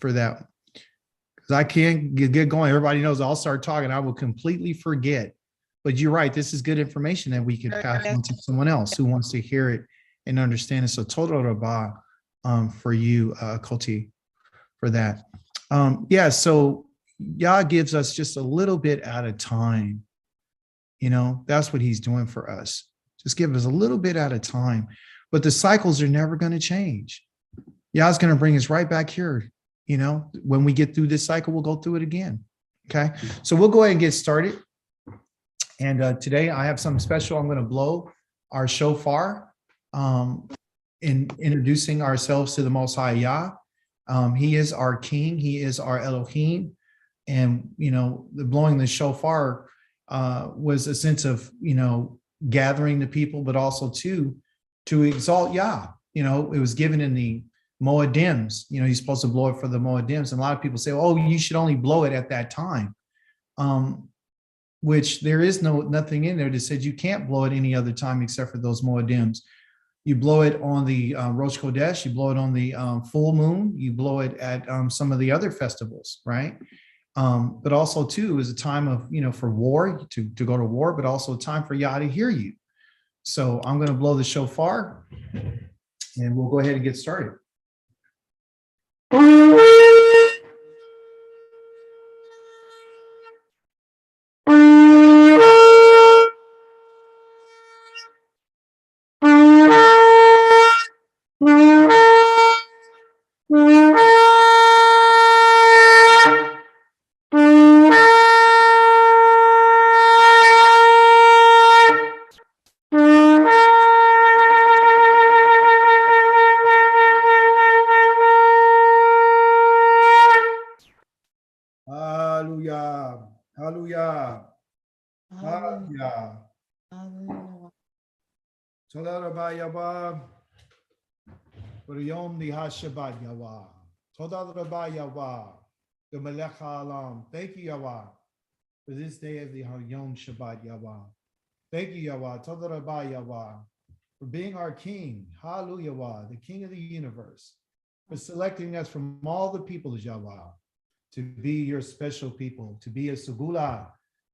for that. Because I can't get going. Everybody knows I'll start talking. I will completely forget. But you're right. This is good information that we could pass on to someone else who wants to hear it and understand it. So total rabah for you, Koti, for that. So Yah gives us just a little bit at a time. That's what he's doing for us. Just give us a little bit at a time. But the cycles are never going to change. Yah's going to bring us right back here. When we get through this cycle, we'll go through it again. Okay. So we'll go ahead and get started. And today I have something special. I'm going to blow our shofar in introducing ourselves to the Most High Yah. He is our King. He is our Elohim. And, the blowing the shofar was a sense of, gathering the people, but also to exalt Yah. It was given in the Moedims. You're supposed to blow it for the Moedims. And a lot of people say, oh, you should only blow it at that time. Which there is nothing in there that says you can't blow it any other time except for those Moedims. You blow it on the Rosh Chodesh, you blow it on the full moon, you blow it at some of the other festivals, right? But also too is a time of, for war, to go to war, but also a time for Yah to hear you. So I'm going to blow the shofar and we'll go ahead and get started. Shabbat Yahweh. Todah Rabah Yahweh. The Melech HaOlam. Thank you, Yahweh, for this day of the Yom Shabbat Yahweh. Thank you, Yahweh. Todah Rabah Yahweh, for being our King. Hallelujah, Yahweh, the King of the universe, for selecting us from all the peoples, Yahweh, to be your special people, to be a segula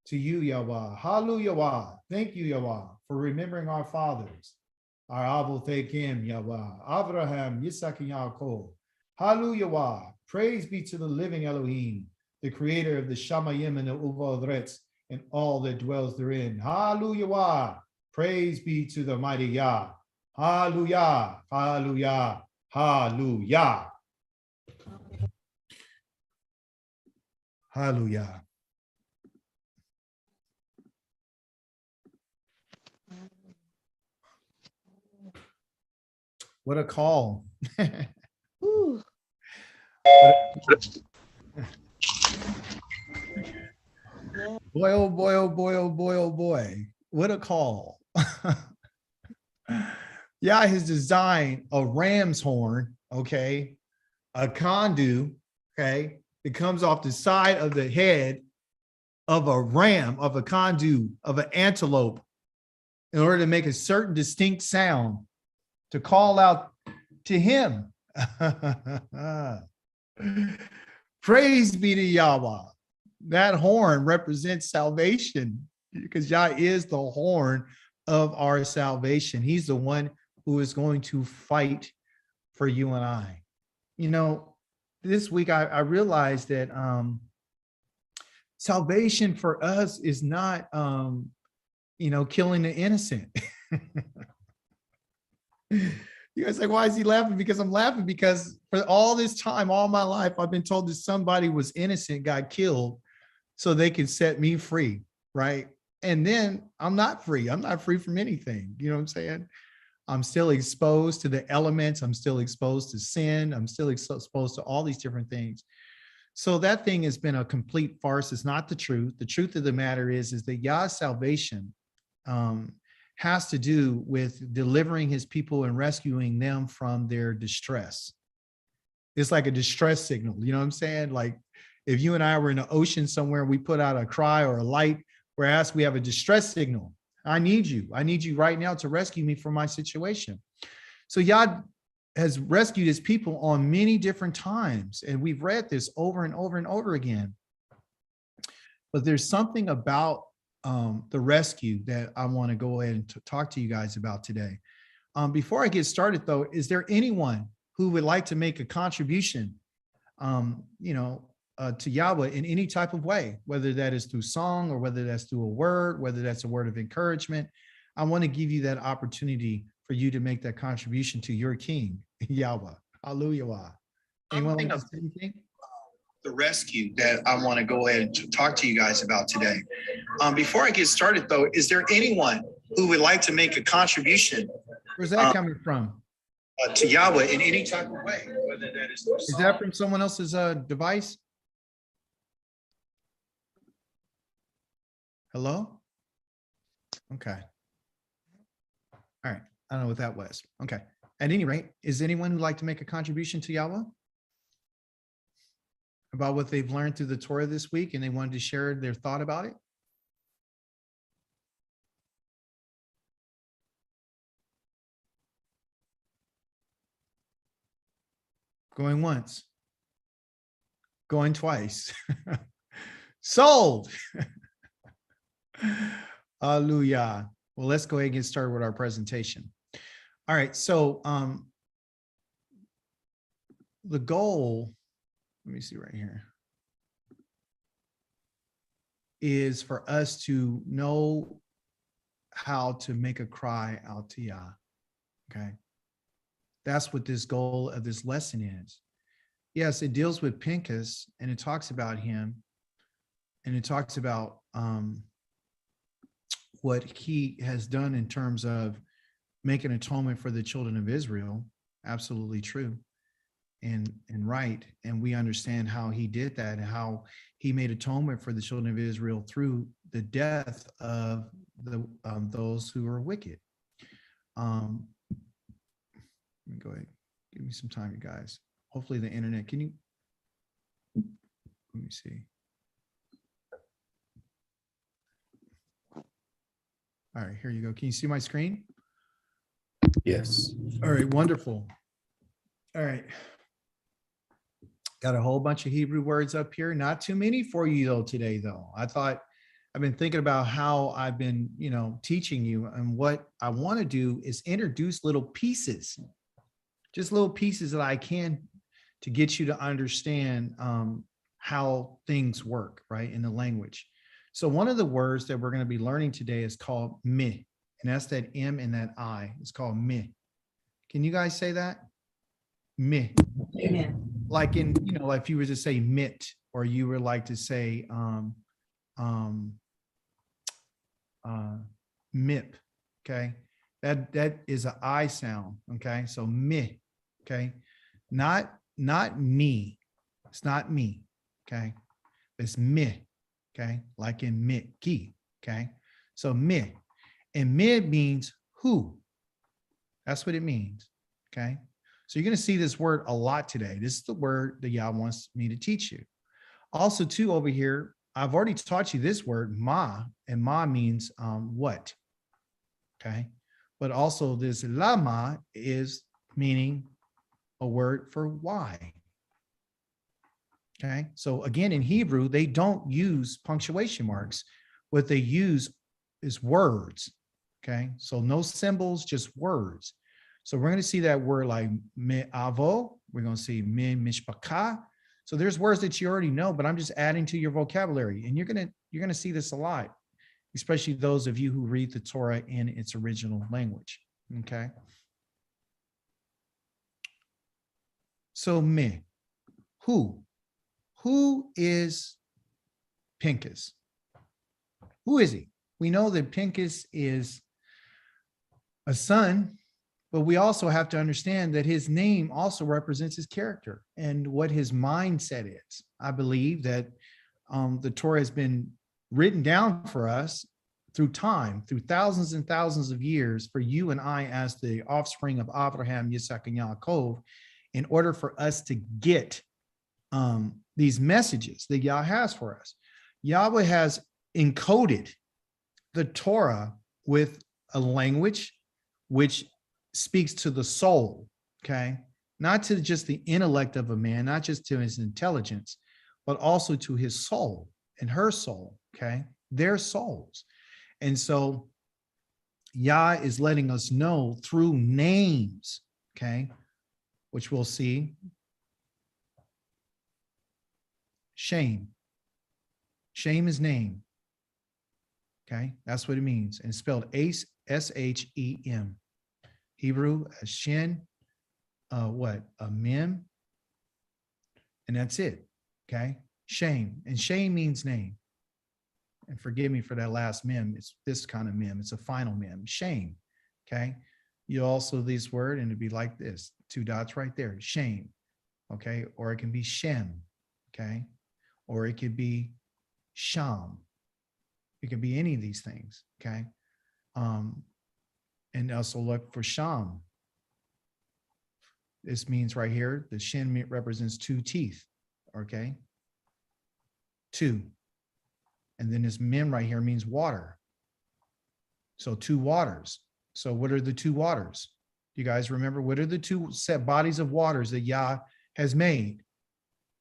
to you, Yahweh. Hallelujah, Yahweh. Thank you, Yahweh, for remembering our fathers. Our Avol Tekim, Yahweh, Abraham, Yitzhak, and Yaakov. Hallelujah, Yahweh. Praise be to the living Elohim, the creator of the Shamayim and the Uvalretz and all that dwells therein. Hallelujah, Yahweh. Praise be to the mighty Yah. Hallelujah, hallelujah, hallelujah. Hallelujah. What a call. Boy, oh boy, oh boy, oh boy, oh boy. What a call. Yah has designed a ram's horn, okay, a condu, okay, it comes off the side of the head of a ram, of a condu, of an antelope, in order to make a certain distinct sound, to call out to him. Praise be to Yahweh. That horn represents salvation because Yah is the horn of our salvation. He's the one who is going to fight for you and I. This week I realized that salvation for us is not, killing the innocent. You guys like, why is he laughing? Because I'm laughing because for all this time, all my life, I've been told that somebody was innocent, got killed, so they could set me free, right? And then I'm not free. I'm not free from anything. You know what I'm saying? I'm still exposed to the elements. I'm still exposed to sin. I'm still exposed to all these different things. So that thing has been a complete farce. It's not the truth. The truth of the matter is that Yah's salvation has to do with delivering his people and rescuing them from their distress. It's like a distress signal. You know what I'm saying? Like if you and I were in the ocean somewhere, we put out a cry or a light, whereas we have a distress signal. I need you. I need you right now to rescue me from my situation. So Yah has rescued his people on many different times. And we've read this over and over and over again. But there's something about the rescue that I want to go ahead and talk to you guys about today. Before I get started, though, is there anyone who would like to make a contribution, to Yahweh in any type of way, whether that is through song or whether that's through a word, whether that's a word of encouragement? I want to give you that opportunity for you to make that contribution to your King, Yahweh. Hallelujah. Anyone want to say anything? The rescue that I want to go ahead and talk to you guys about today. Before I get started, though, is there anyone who would like to make a contribution? Where's that coming from? To Yahweh in any type of way, whether that is that from someone else's device? Hello? Okay. All right. I don't know what that was. Okay. At any rate, is anyone who'd like to make a contribution to Yahweh about what they've learned through the Torah this week and they wanted to share their thought about it? Going once, going twice. Sold. Hallelujah. Well, let's go ahead and get started with our presentation. All right. So the goal, let me see right here, is for us to know how to make a cry out to Yah. Okay. That's what this goal of this lesson is. Yes, it deals with Pinchas and it talks about him and it talks about what he has done in terms of making atonement for the children of Israel. Absolutely true and right. And we understand how he did that and how he made atonement for the children of Israel through the death of those who are wicked. Let me go ahead. Give me some time, you guys. Hopefully the internet, can you, let me see. All right, here you go. Can you see my screen? Yes. All right, wonderful. All right. Got a whole bunch of Hebrew words up here. Not too many for you though today, though. I've been thinking about how I've been, teaching you, and what I want to do is introduce little pieces, just little pieces that I can to get you to understand how things work, right, in the language. So one of the words that we're going to be learning today is called me, and that's that M and that I. It's called me. Can you guys say that? Me. Amen. Like in, like if you were to say mit, or you were like to say mip, okay? That is an I sound, okay? So me, okay? Not me. It's not me, okay? It's me, okay? Like in mitki, okay? So me. And me means who. That's what it means, okay? So you're going to see this word a lot today. This is the word that Yah wants me to teach you. Also, too, over here, I've already taught you this word, ma, and ma means what, okay? But also this lama is meaning a word for why, okay? So again, in Hebrew, they don't use punctuation marks. What they use is words, okay? So no symbols, just words. So we're going to see that word like me avo. We're going to see me mishpaka. So there's words that you already know, but I'm just adding to your vocabulary, and you're going to see this a lot, especially those of you who read the Torah in its original language. Okay. So me, who is Pinchas? Who is he? We know that Pinchas is a son, but we also have to understand that his name also represents his character and what his mindset is. I believe that the Torah has been written down for us through time, through thousands and thousands of years, for you and I as the offspring of Abraham, Yitzhak, and Yaakov, in order for us to get these messages that Yah has for us. Yahweh has encoded the Torah with a language which speaks to the soul, okay? not to just the intellect of a man, not just to his intelligence, but also to his soul and her soul, okay? Their souls. And so Yah is letting us know through names, okay, which we'll see. Shame. Shame is name. Okay, that's what it means. And it's spelled S-H-E-M. Hebrew, a shin, a mem, and that's it. Okay, shame. And shame means name. And forgive me for that last mem. It's this kind of mem. It's a final mem. Shame. Okay. You also this word, and it'd be like this: 2 dots right there. Shame. Okay. Or it can be Shem. Okay. Or it could be Sham. It could be any of these things. Okay. And also look for Sham. This means right here, the shin represents 2 teeth. Okay. 2. And then this mem right here means water. So 2 waters. So what are the 2 waters? You guys remember, what are the 2 set bodies of waters that Yah has made?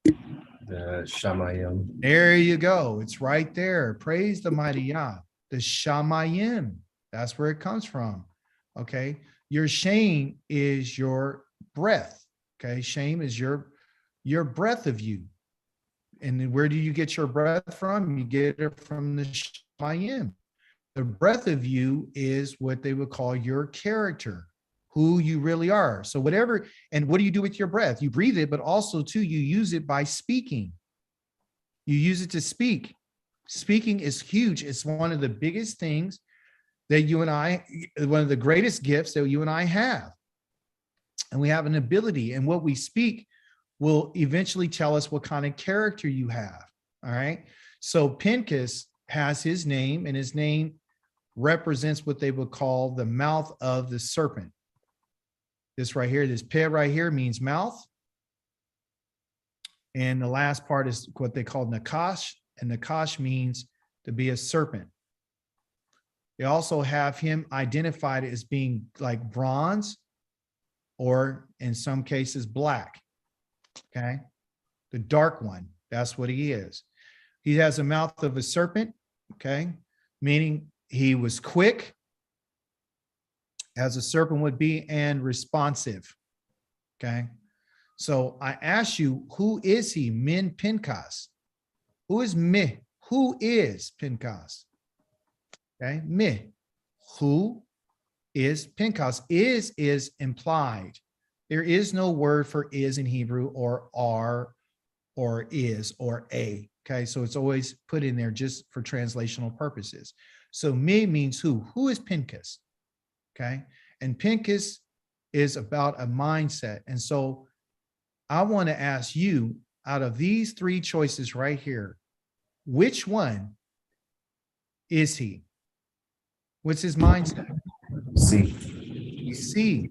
The Shamayim. There you go. It's right there. Praise the mighty Yah. The Shamayim. That's where it comes from. Okay. Your shame is your breath. Okay. Shame is your breath of you. And then where do you get your breath from? You get it from the Shamayim. The breath of you is what they would call your character, who you really are. So whatever, and what do you do with your breath? You breathe it, but also too, you use it by speaking. You use it to speak. Speaking is huge. It's one of the biggest things that you and I, one of the greatest gifts that you and I have. And we have an ability, and what we speak will eventually tell us what kind of character you have. All right. So Pinchas has his name, and his name represents what they would call the mouth of the serpent. This right here, this peh right here means mouth. And the last part is what they call nakash, and nakash means to be a serpent. They also have him identified as being like bronze, or in some cases black. Okay, the dark one, that's what he is. He has a mouth of a serpent, okay, meaning he was quick, as a serpent would be, and responsive. Okay, so I ask you, who is he? Min Pinchas. Who is me? Who is Pinchas? Okay, me. Who is Pinchas? Is implied. There is no word for is in Hebrew, or are, or is, or a. Okay, so it's always put in there just for translational purposes. So me means who? Who is Pinchas? Okay, and Pinchas is about a mindset. And so I want to ask you, out of these 3 choices right here, which one is he? What's his mindset? See. He's C.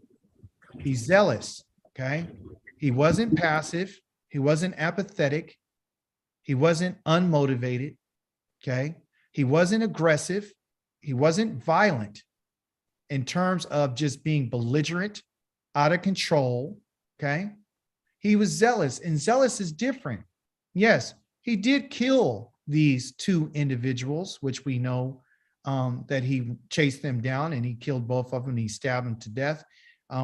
He's zealous. Okay. He wasn't passive. He wasn't apathetic. He wasn't unmotivated. Okay. He wasn't aggressive. He wasn't violent in terms of just being belligerent, out of control. Okay. He was zealous, and zealous is different. Yes, he did kill these 2 individuals, which we know that he chased them down, and he killed both of them. He stabbed them to death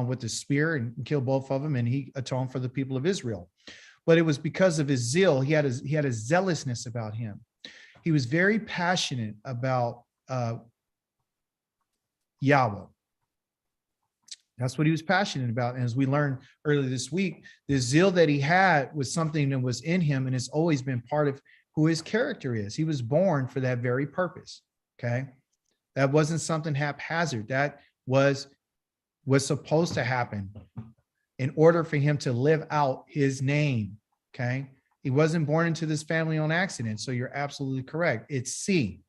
with the spear and killed both of them, and he atoned for the people of Israel. But it was because of his zeal. He had a zealousness about him. He was very passionate about Yahweh. That's what he was passionate about. And as we learned earlier this week, the zeal that he had was something that was in him, and it's always been part of who his character is. He was born for that very purpose. Okay. That wasn't something haphazard. That was supposed to happen in order for him to live out his name. Okay. He wasn't born into this family on accident. So you're absolutely correct. It's C.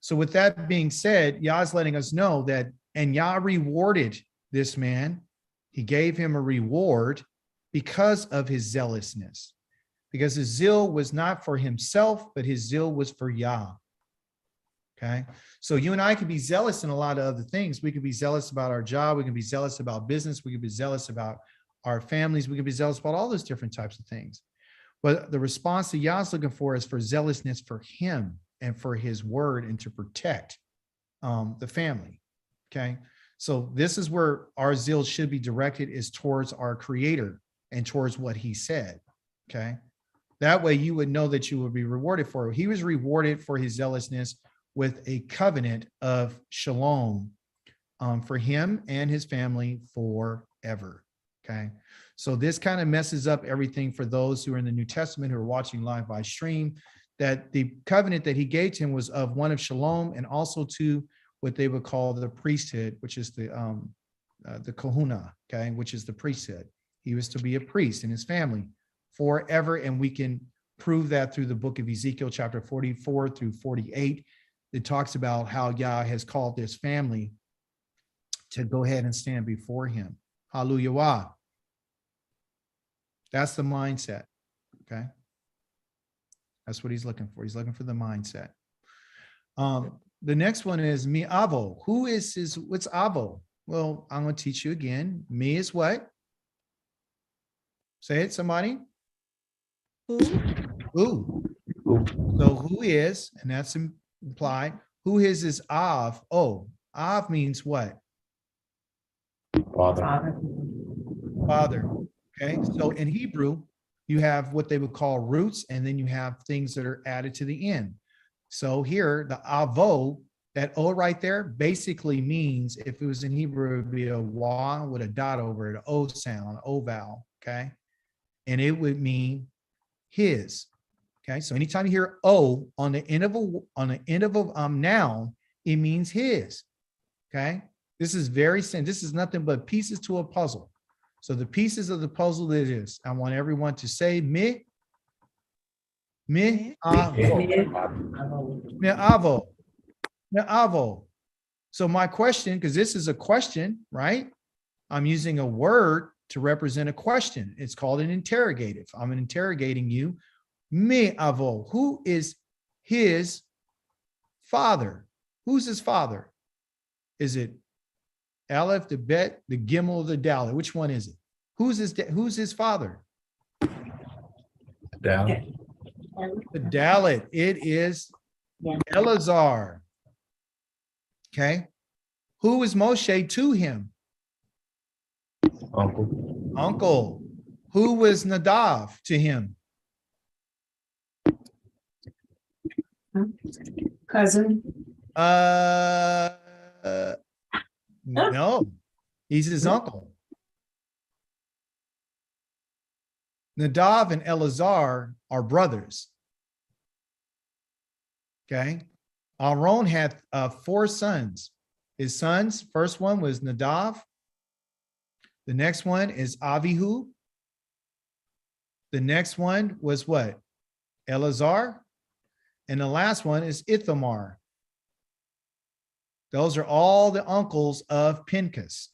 So with that being said, Yah's letting us know that, and Yah rewarded this man. He gave him a reward because of his zealousness, because his zeal was not for himself, but his zeal was for Yah. Okay. So you and I could be zealous in a lot of other things. We could be zealous about our job. We can be zealous about business. We could be zealous about our families. We can be zealous about all those different types of things. But the response that Yah's looking for is for zealousness for him and for his word and to protect the family. Okay. So this is where our zeal should be directed, is towards our creator and towards what he said. Okay. That way you would know that you would be rewarded for it. He was rewarded for his zealousness with a covenant of shalom for him and his family forever. Okay. So this kind of messes up everything for those who are in the New Testament who are watching live by stream, that the covenant that he gave to him was of one of shalom and also to what they would call the priesthood, which is the kahuna, okay, which is the priesthood. He was to be a priest in his family forever, and we can prove that through the book of Ezekiel, chapter 44 through 48. It talks about how Yah has called this family to go ahead and stand before him. Hallelujah. That's the mindset, okay? That's what he's looking for. He's looking for the mindset. The next one is mi avo. Who is his, what's avo? Well, I'm going to teach you again. Me is what? Say it, somebody. Who? So who is, and that's implied. Who is Av? Oh, Av means what? Father. Father. Okay. So in Hebrew, you have what they would call roots, and then you have things that are added to the end. So here, the avo, that O right there, basically means, if it was in Hebrew, it would be a wa with a dot over it, an O sound, O vowel. Okay. And it would mean his. Okay. So anytime you hear O on the end of a noun, it means his. Okay. This is very simple. This is nothing but pieces to a puzzle. So the pieces of the puzzle it is, I want everyone to say me avo. So my question, because this is a question, right? I'm using a word to represent a question. It's called an interrogative. I'm interrogating you. Me avo. Who is his father? Who's his father? Is it Aleph, the Bet, the Gimel, the Dalet? Which one is it? Who's his father? Dalet. The Dalet. It is Eleazar. Okay. Who was Moshe to him? Uncle. Who was Nadav to him? Cousin. No, he's his uncle. Nadav and Eleazar are brothers. Okay. Aaron had 4 sons. His sons, first one was Nadav. The next one is Avihu. The next one was what? Eleazar. And the last one is Ithamar. Those are all the uncles of Pinchas.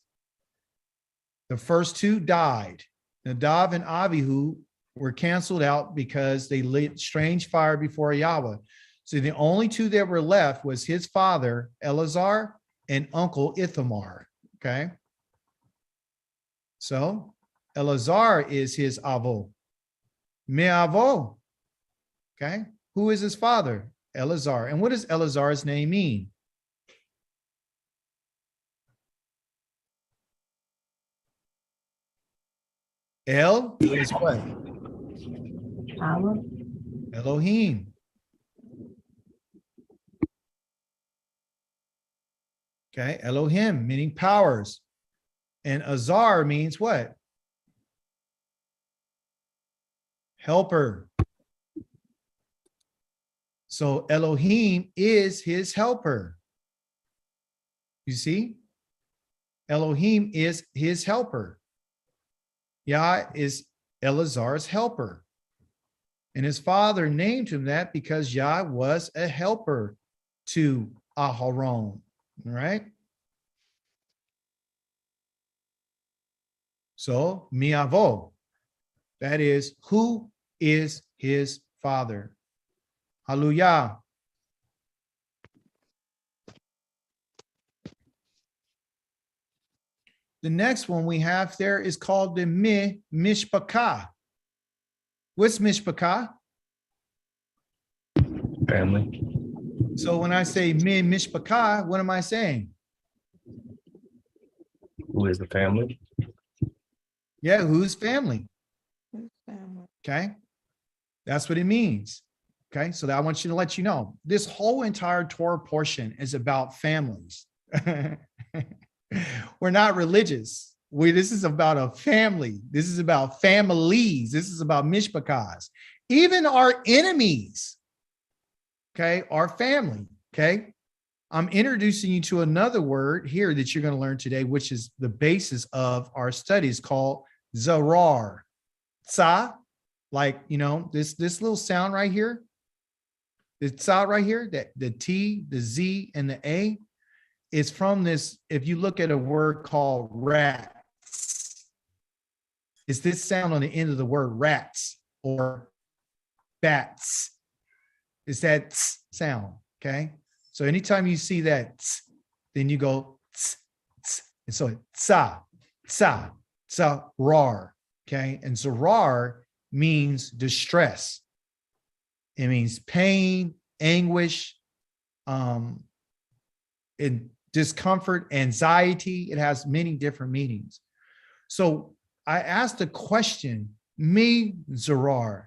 The first 2 died. Nadav and Avihu were canceled out because they lit strange fire before Yahweh. So the only 2 that were left was his father, Eleazar, and uncle Ithamar. Okay. So Eleazar is his avo. Me avo. Okay. Who is his father? Eleazar. And what does Eleazar's name mean? El is what? Elohim. Okay, Elohim, meaning powers. And Azar means what? Helper. So Elohim is his helper. You see? Elohim is his helper. Yah is Eleazar's helper. And his father named him that because Yah was a helper to Aharon. All right. So, mi avo, that is, who is his father? Hallelujah. The next one we have there is called the mishpachah. What's mishpachah? Family. So when I say mishpachah, what am I saying? Who is the family? Yeah, whose family? His family. Okay. That's what it means. Okay. So that I want you to let you know this whole entire Torah portion is about families. We're not religious. This is about a family. This is about families. This is about mishpachas. Even our enemies, okay, our family. Okay. I'm introducing you to another word here that you're going to learn today, which is the basis of our studies, called zarar. Tsa, like, this little sound right here. The tsa right here, that the T, the Z, and the A is from this. If you look at a word called rats, it's this sound on the end of the word rats or bats. It's that tss sound. Okay. So anytime you see that, tss, then you go tss, tss. And so tsa, tsa, tsa, rar. Okay. And zarar means distress. It means pain, anguish, discomfort, anxiety. It has many different meanings. So I asked the question, me zarar,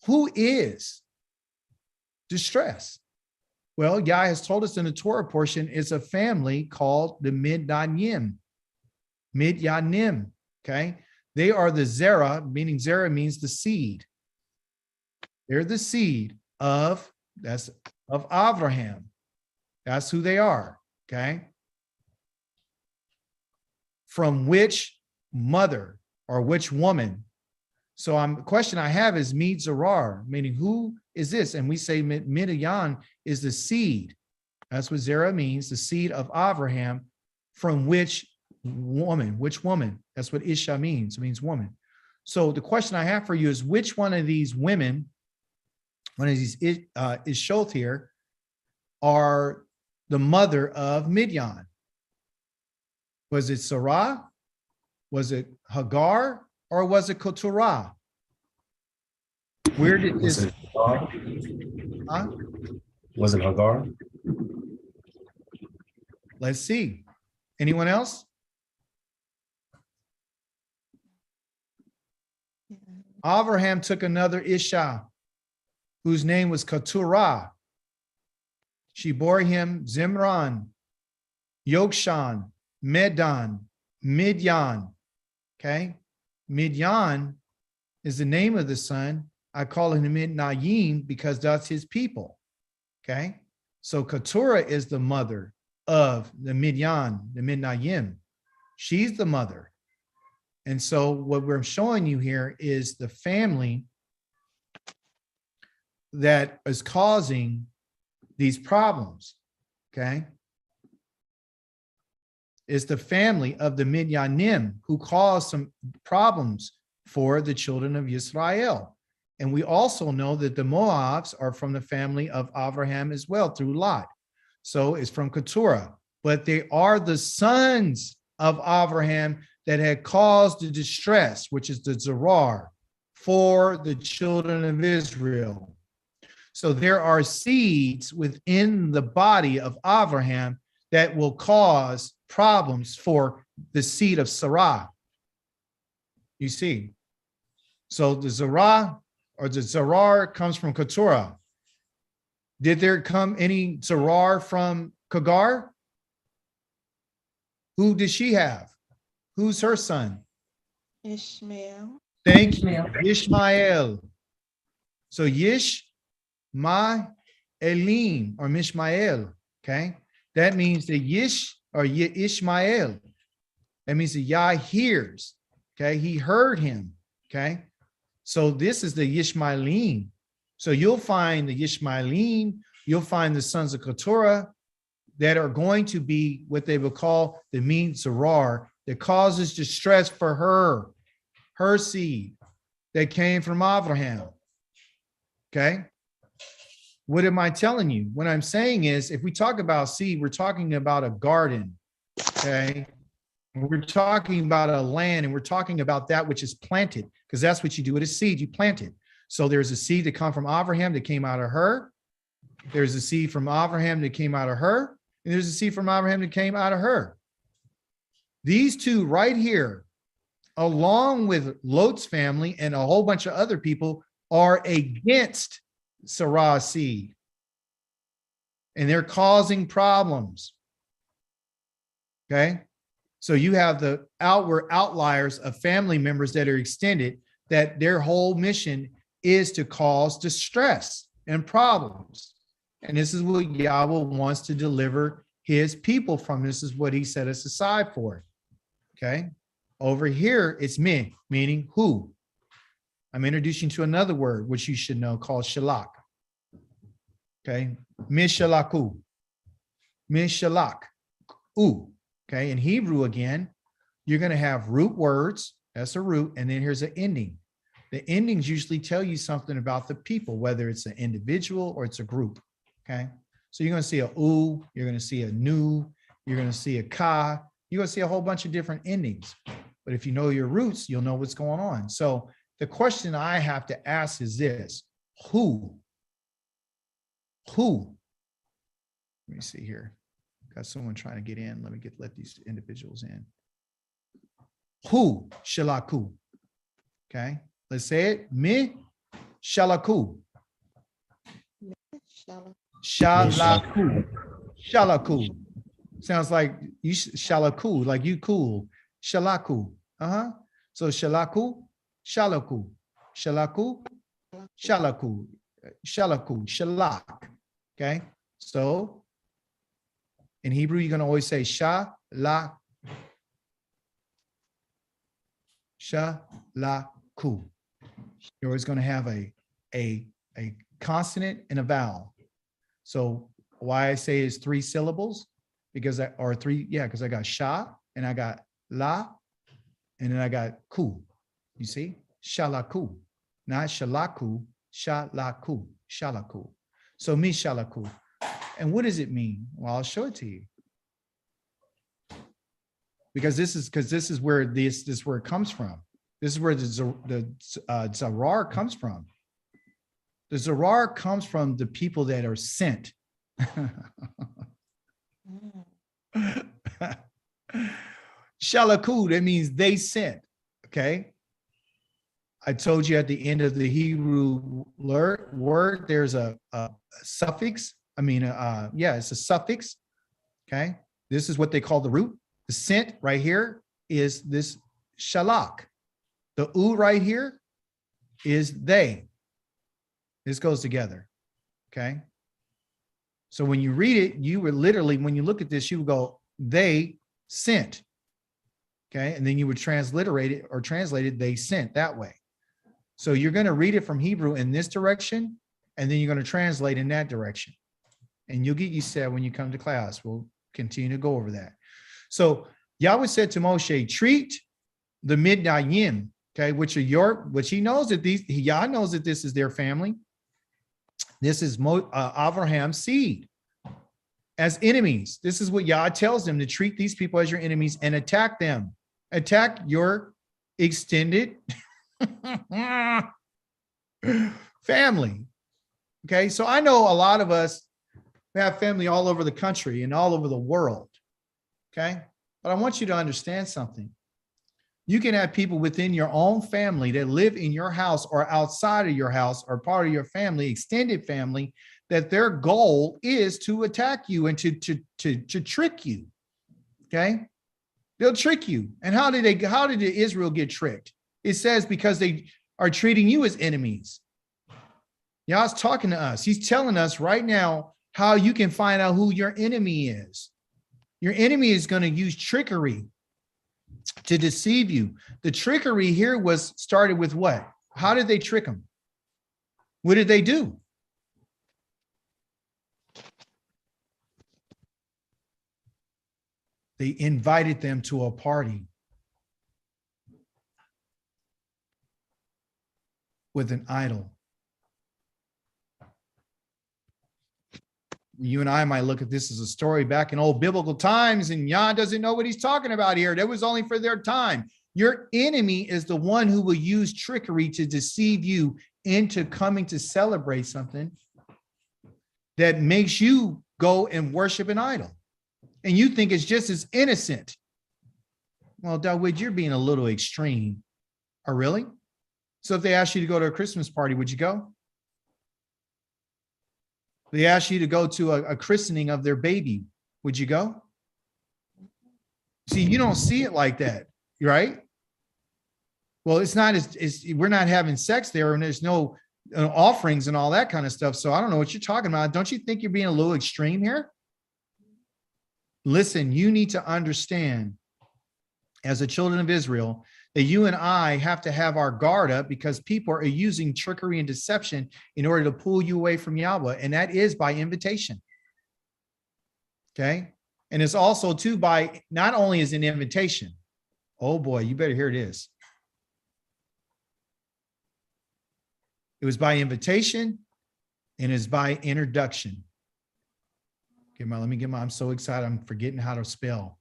who is distress? Well, Yah has told us in the Torah portion, it's a family called the Midyanim. Midyanim, okay? They are the Zerah, meaning Zerah means the seed. They're the seed of Abraham. That's who they are, okay? From which mother or which woman? So the question I have is Mid Zarar, meaning who is this? And we say Midian is the seed. That's what Zerah means, the seed of Abraham. From which woman? Which woman? That's what Isha means. It means woman. So the question I have for you is, which one of these women, one of these Ishot here, are the mother of Midian? Was it Sarah? Was it Hagar? Or was it Keturah? Where did Was this? it Hagar? Huh? Was it Hagar? Let's see. Anyone else? Abraham took another Isha, whose name was Keturah. She bore him Zimran, Yokshan, Medan, Midian. Okay. Midian is the name of the son. I call him Midnayim because that's his people. Okay. So Keturah is the mother of the Midian, the Midnayim. She's the mother. And so what we're showing you here is the family that is causing these problems. Okay. Is the family of the Midyanim who caused some problems for the children of Israel. And we also know that the Moabs are from the family of Abraham as well through Lot. So it's from Keturah, but they are the sons of Abraham that had caused the distress, which is the Zarar, for the children of Israel. So there are seeds within the body of Abraham that will cause problems for the seed of Sarah. You see, so the Zerah or the Zarar comes from Keturah. Did there come any Zarar from Hagar? Who did she have? Who's her son? Ishmael. Thank you, Ishmael. So Yish, Elim, or Mishmael. Okay, that means that Yish or Ishmael. That means that Yah hears. Okay, he heard him. Okay, so this is the Yishmaelim. So you'll find the Yishmaelim, you'll find the sons of Keturah that are going to be what they would call the Min Zarar, that causes distress for her seed that came from Abraham. Okay. What am I telling you? What I'm saying is, if we talk about seed, we're talking about a garden. Okay. We're talking about a land, and we're talking about that which is planted, because that's what you do with a seed. You plant it. So there's a seed that come from Abraham that came out of her. There's a seed from Abraham that came out of her. And there's a seed from Abraham that came out of her. These two right here, along with Lot's family and a whole bunch of other people, are against Sarah's seed. And they're causing problems. Okay? So you have the outward outliers of family members that are extended, that their whole mission is to cause distress and problems. And this is what Yahweh wants to deliver his people from. This is what he set us aside for. Okay. Over here, it's me, meaning who. I'm introducing to another word, which you should know, called shalak. Okay. Mishalaku. Mishalak. Ooh. Okay. In Hebrew, again, you're going to have root words. That's a root. And then here's an ending. The endings usually tell you something about the people, whether it's an individual or it's a group. Okay. So you're going to see a ooh, you're going to see a nu, you're going to see a ka, you're going to see a whole bunch of different endings. But if you know your roots, you'll know what's going on. So the question I have to ask is this: who? Let me see here. Got someone trying to get in. Let these individuals in. Who? Shalaku. Okay. Let's say it. Mi shalaku. Shalaku. Shalaku. Sounds like you shalaku, like you cool. Shalaku. So shalaku, shalaku, shalaku, shalaku, shalaku, shalak. Okay. So in Hebrew, you're going to always say shalaku. Shalaku. You're always going to have a consonant and a vowel. So why I say is 3 syllables, because I got sha and I got la and then I got ku. You see? Shalaku. Not shalaku, shalaku, shalaku. So mi shalaku. And what does it mean? Well, I'll show it to you. Because this is where this word comes from. This is where the zarar comes from. The zarar comes from the people that are sent. Shalaku, that means they sent. Okay. I told you at the end of the Hebrew word, there's a suffix. It's a suffix. Okay. This is what they call the root. The sent right here is this shalak. The u right here is they. This goes together. Okay. So when you read it, you would literally, when you look at this, you would go, they sent. Okay. And then you would transliterate it or translate it, they sent that way. So you're going to read it from Hebrew in this direction, and then you're going to translate in that direction. And you'll get used to that when you come to class. We'll continue to go over that. So Yahweh said to Moshe, treat the Midyayim, okay, which he knows that Yah knows that this is their family. This is Abraham's seed, as enemies. This is what Yah tells them, to treat these people as your enemies and attack them. Attack your extended family. Okay, so I know a lot of us have family all over the country and all over the world. Okay, but I want you to understand something. You can have people within your own family that live in your house or outside of your house or part of your family, extended family, that their goal is to attack you and to trick you. Okay, they'll trick you. And how did Israel get tricked? It says because they are treating you as enemies. Yah's talking to us. He's telling us right now how you can find out who your enemy is. Your enemy is going to use trickery to deceive you. The trickery here was started with what? How did they trick them? What did they do? They invited them to a party with an idol. You and I might look at this as a story back in old biblical times, and Yah doesn't know what he's talking about here. That was only for their time. Your enemy is the one who will use trickery to deceive you into coming to celebrate something that makes you go and worship an idol. And you think it's just as innocent. Well, Dawid, you're being a little extreme. Oh, really? So if they asked you to go to a Christmas party, would you go? They asked you to go to a christening of their baby. Would you go? See, you don't see it like that, right? Well, it's not as we're not having sex there, and there's no offerings and all that kind of stuff. So I don't know what you're talking about. Don't you think you're being a little extreme here? Listen, you need to understand, as the children of Israel, that you and I have to have our guard up because people are using trickery and deception in order to pull you away from Yahweh. And that is by invitation. Okay. And it's also too by, not only is an invitation. Oh boy, you better hear this. It was by invitation and it's by introduction. Okay, let me get my, I'm so excited. I'm forgetting how to spell.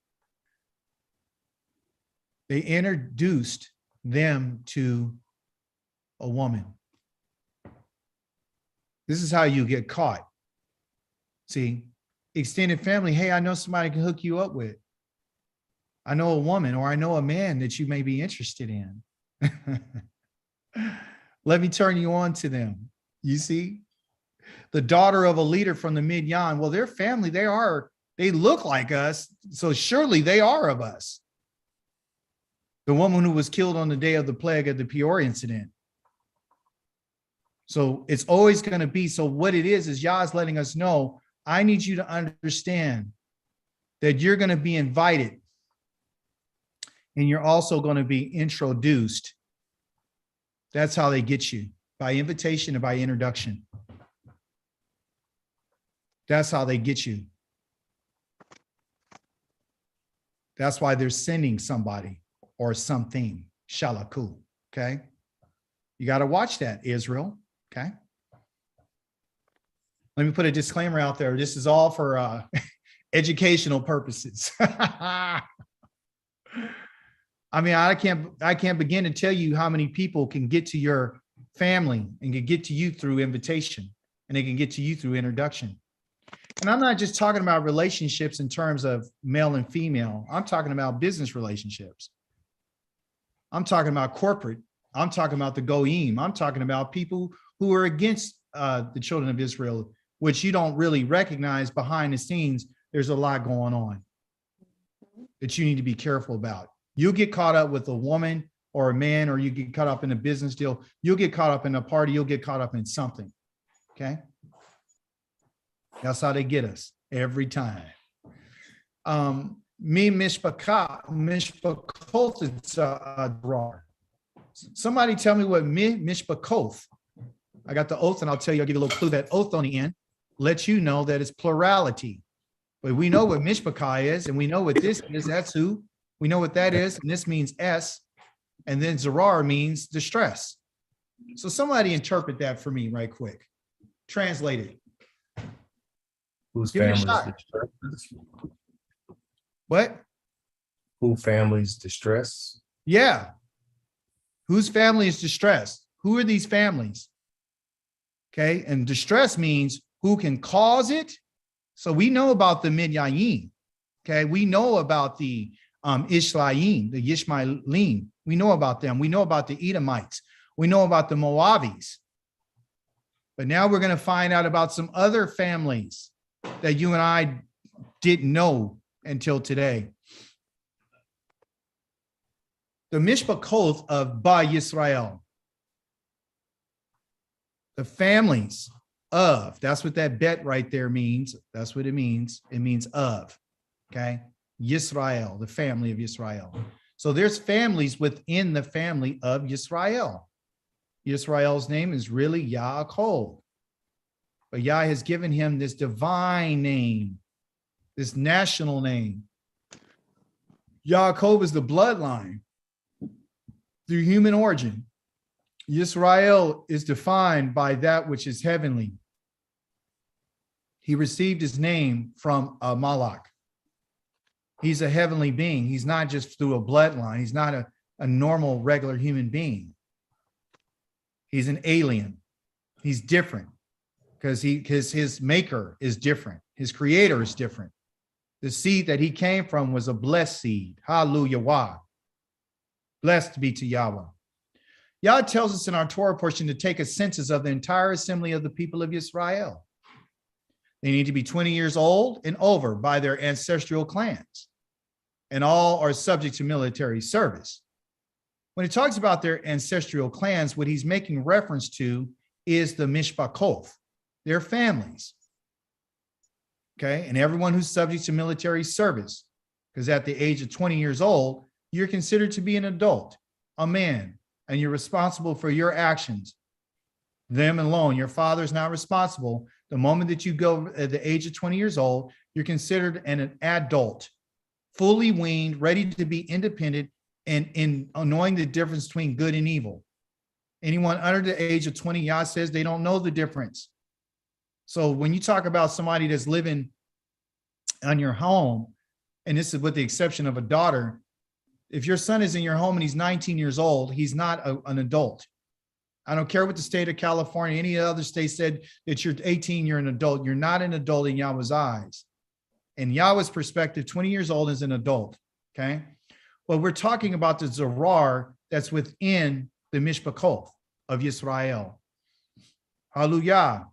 They introduced them to a woman. This is how you get caught. See, extended family. Hey, I know somebody I can hook you up with. I know a woman or I know a man that you may be interested in. Let me turn you on to them. You see, the daughter of a leader from the Midian. Well, their family, they look like us. So surely they are of us. The woman who was killed on the day of the plague of the Peor incident. So it's always going to be. So what it is Yah is letting us know, I need you to understand that you're going to be invited and you're also going to be introduced. That's how they get you, by invitation and by introduction. That's how they get you. That's why they're sending somebody or something, shalaku, okay? You got to watch that, Israel, okay? Let me put a disclaimer out there. This is all for educational purposes. I mean, I can't begin to tell you how many people can get to your family and can get to you through invitation, and they can get to you through introduction. And I'm not just talking about relationships in terms of male and female. I'm talking about business relationships. I'm talking about corporate. I'm talking about the goyim. I'm talking about people who are against the children of Israel, which you don't really recognize behind the scenes. There's a lot going on that you need to be careful about. You'll get caught up with a woman or a man, or you get caught up in a business deal. You'll get caught up in a party. You'll get caught up in something. Okay. That's how they get us every time. Me mishpakot is drawer. Somebody tell me what mishpakoth. I got the oath, and I'll tell you, I'll give you a little clue. That oath on the end lets you know that it's plurality. But we know what mishpakah is, and we know what this is. That's who. We know what that is, and this means S. And then zarar means distress. So somebody interpret that for me right quick. Translate it. Whose Give me a family's shot. distress? What? Who family's distress? Yeah. Whose family is distressed? Who are these families? Okay. And distress means who can cause it. So we know about the Midyayim. Okay. We know about the Ishmaelim, the Yishmaelim. We know about them. We know about the Edomites. We know about the Moabis. But now we're going to find out about some other families that you and I didn't know until today. The Mishpakoth of Ba Yisrael. The families of, that's what that bet right there means. That's what it means. It means of, okay? Yisrael, the family of Yisrael. So there's families within the family of Yisrael. Yisrael's name is really Yaakov. But Yah has given him this divine name, this national name. Yaakov is the bloodline through human origin. Yisrael is defined by that which is heavenly. He received his name from Malach. He's a heavenly being. He's not just through a bloodline. He's not a normal, regular human being. He's an alien. He's different because his maker is different. His creator is different. The seed that he came from was a blessed seed. Hallelujah. Why? Blessed be to Yahweh. Yah tells us in our Torah portion to take a census of the entire assembly of the people of Israel. They need to be 20 years old and over by their ancestral clans, and all are subject to military service. When he talks about their ancestral clans, what he's making reference to is the mishpachot, their families. Okay, and everyone who's subject to military service, because at the age of 20 years old, you're considered to be an adult, a man, and you're responsible for your actions. Them alone. Your father's not responsible. The moment that you go at the age of 20 years old, you're considered an adult, fully weaned, ready to be independent, and in knowing the difference between good and evil. Anyone under the age of 20, Yah says they don't know the difference. So when you talk about somebody that's living on your home, and this is with the exception of a daughter, if your son is in your home and he's 19 years old, he's not an adult. I don't care what the state of California, any other state said that you're 18, you're an adult. You're not an adult in Yahweh's eyes. In Yahweh's perspective, 20 years old is an adult, okay? Well, we're talking about the Zorar that's within the Mishpachot of Yisrael. Hallelujah.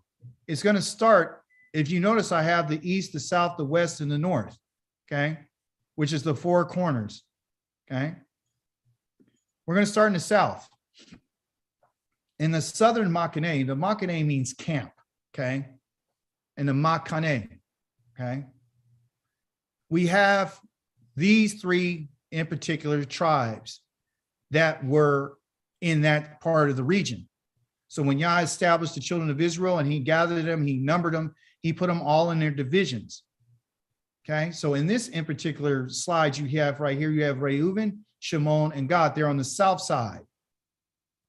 It's going to start, if you notice, I have the east, the south, the west, and the north, okay? Which is the four corners, okay? We're going to start in the south. In the southern Machane, the Machane means camp, okay? And the Machane, okay? We have these three in particular tribes that were in that part of the region. So when Yah established the children of Israel and he gathered them, he numbered them, he put them all in their divisions. Okay, so in this in particular slide you have right here, you have Reuven, Shimon, and Gad. They're on the south side.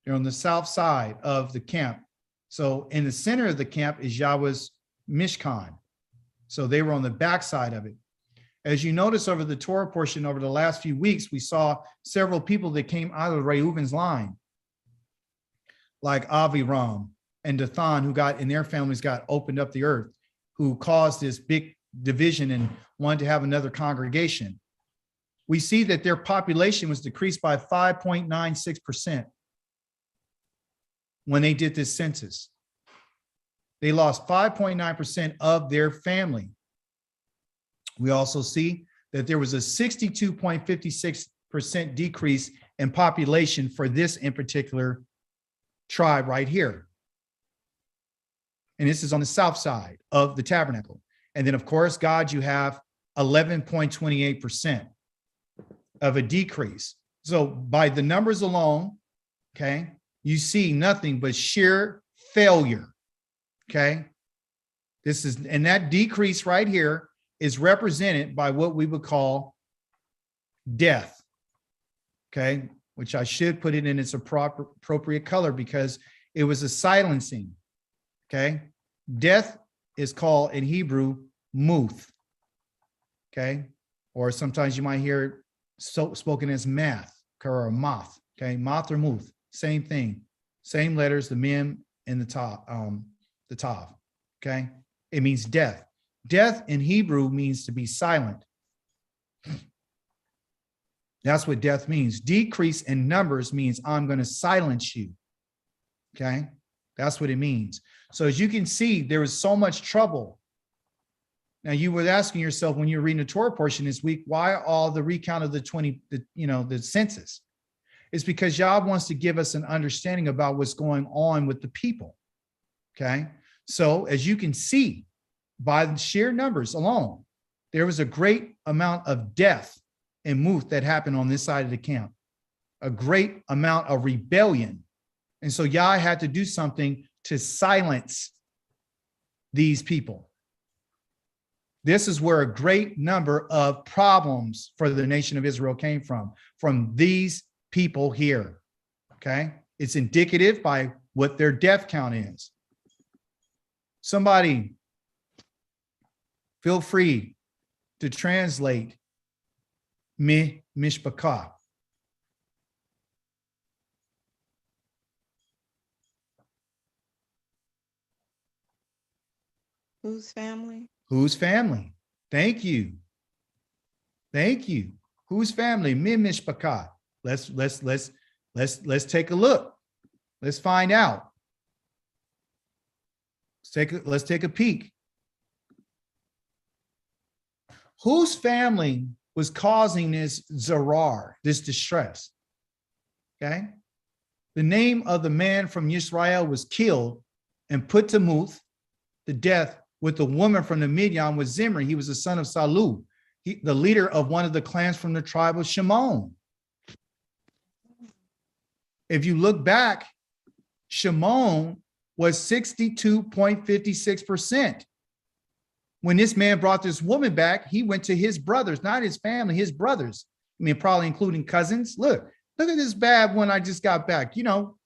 They're on the south side of the camp. So in the center of the camp is Yahweh's Mishkan. So they were on the back side of it. As you notice over the Torah portion over the last few weeks, we saw several people that came out of Reuven's line, like Aviram and Dathan, who got, and their families got opened up the earth, who caused this big division and wanted to have another congregation. We see that their population was decreased by 5.96% when they did this census. They lost 5.9% of their family. We also see that there was a 62.56% decrease in population for this in particular tribe right here. And this is on the south side of the tabernacle. And then, of course, God, you have 11.28% of a decrease. So by the numbers alone, okay, you see nothing but sheer failure, okay? This is, and that decrease right here is represented by what we would call death, okay, which I should put it in its appropriate color because it was a silencing, okay? Death is called in Hebrew muth, okay? Or sometimes you might hear it spoken as math or moth, okay? Moth or muth, same thing, same letters, the mem and the tav, okay? It means death. Death in Hebrew means to be silent. That's what death means. Decrease in numbers means I'm going to silence you. Okay? That's what it means. So as you can see, there was so much trouble. Now you were asking yourself when you're reading the Torah portion this week, why all the recount of the census? It's because Yah wants to give us an understanding about what's going on with the people. Okay? So as you can see, by the sheer numbers alone, there was a great amount of death and muth that happened on this side of the camp, a great amount of rebellion. And so Yah had to do something to silence these people. This is where a great number of problems for the nation of Israel came from these people here, okay? It's indicative by what their death count is. Somebody Feel free to translate mishpachah. Whose family? Whose family? Thank you. Thank you. Whose family? Mishpachah. Let's take a look. Let's find out. Let's take a peek. Whose family was causing this zarar, this distress? Okay. The name of the man from Israel was killed and put to death with the woman from the Midian was Zimri. He was the son of Salu, the leader of one of the clans from the tribe of Shimon. If you look back, Shimon was 62.56%. When this man brought this woman back, he went to his brothers, not his family, his brothers. I mean, probably including cousins. Look at this bad one I just got back. You know,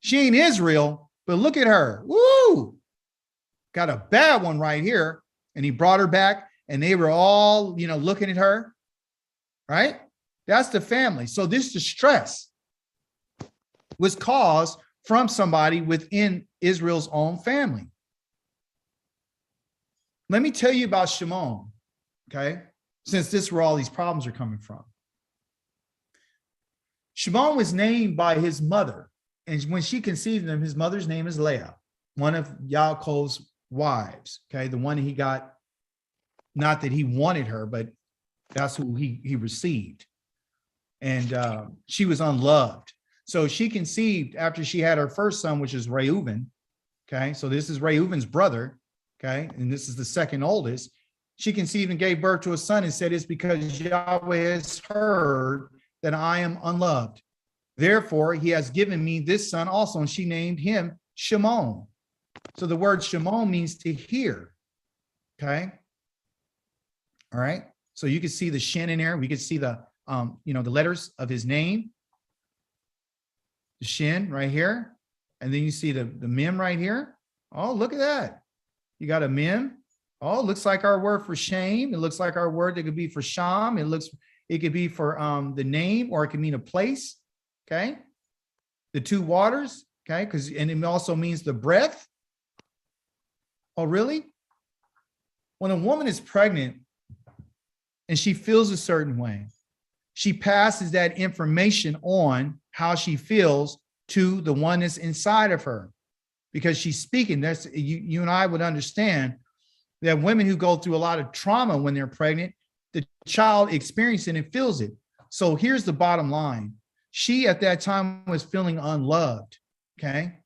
she ain't Israel, but look at her. Woo! Got a bad one right here. And he brought her back and they were all, looking at her, right? That's the family. So this distress was caused from somebody within Israel's own family. Let me tell you about Shimon, okay? Since this is where all these problems are coming from. Shimon was named by his mother. And when she conceived him, his mother's name is Leah, one of Yaakov's wives, okay? The one he got, not that he wanted her, but that's who he received. And she was unloved. So she conceived after she had her first son, which is Reuben, okay? So this is Reuben's brother. Okay, and this is the second oldest. She conceived and gave birth to a son and said, it's because Yahweh has heard that I am unloved. Therefore, he has given me this son also. And she named him Shimon. So the word Shimon means to hear. Okay. All right. So you can see the shin in there. We can see the, the letters of his name. The shin right here. And then you see the mem right here. Oh, look at that. You got a mem. Oh, it looks like our word for shame. It looks like our word that could be for sham. It could be for the name, or it could mean a place. Okay. The two waters. Okay. And it also means the breath. Oh, really? When a woman is pregnant and she feels a certain way, she passes that information on how she feels to the one that's inside of her. Because she's speaking. That's you and I would understand that women who go through a lot of trauma when they're pregnant, the child experiences it and feels it. So here's the bottom line. She at that time was feeling unloved. Okay.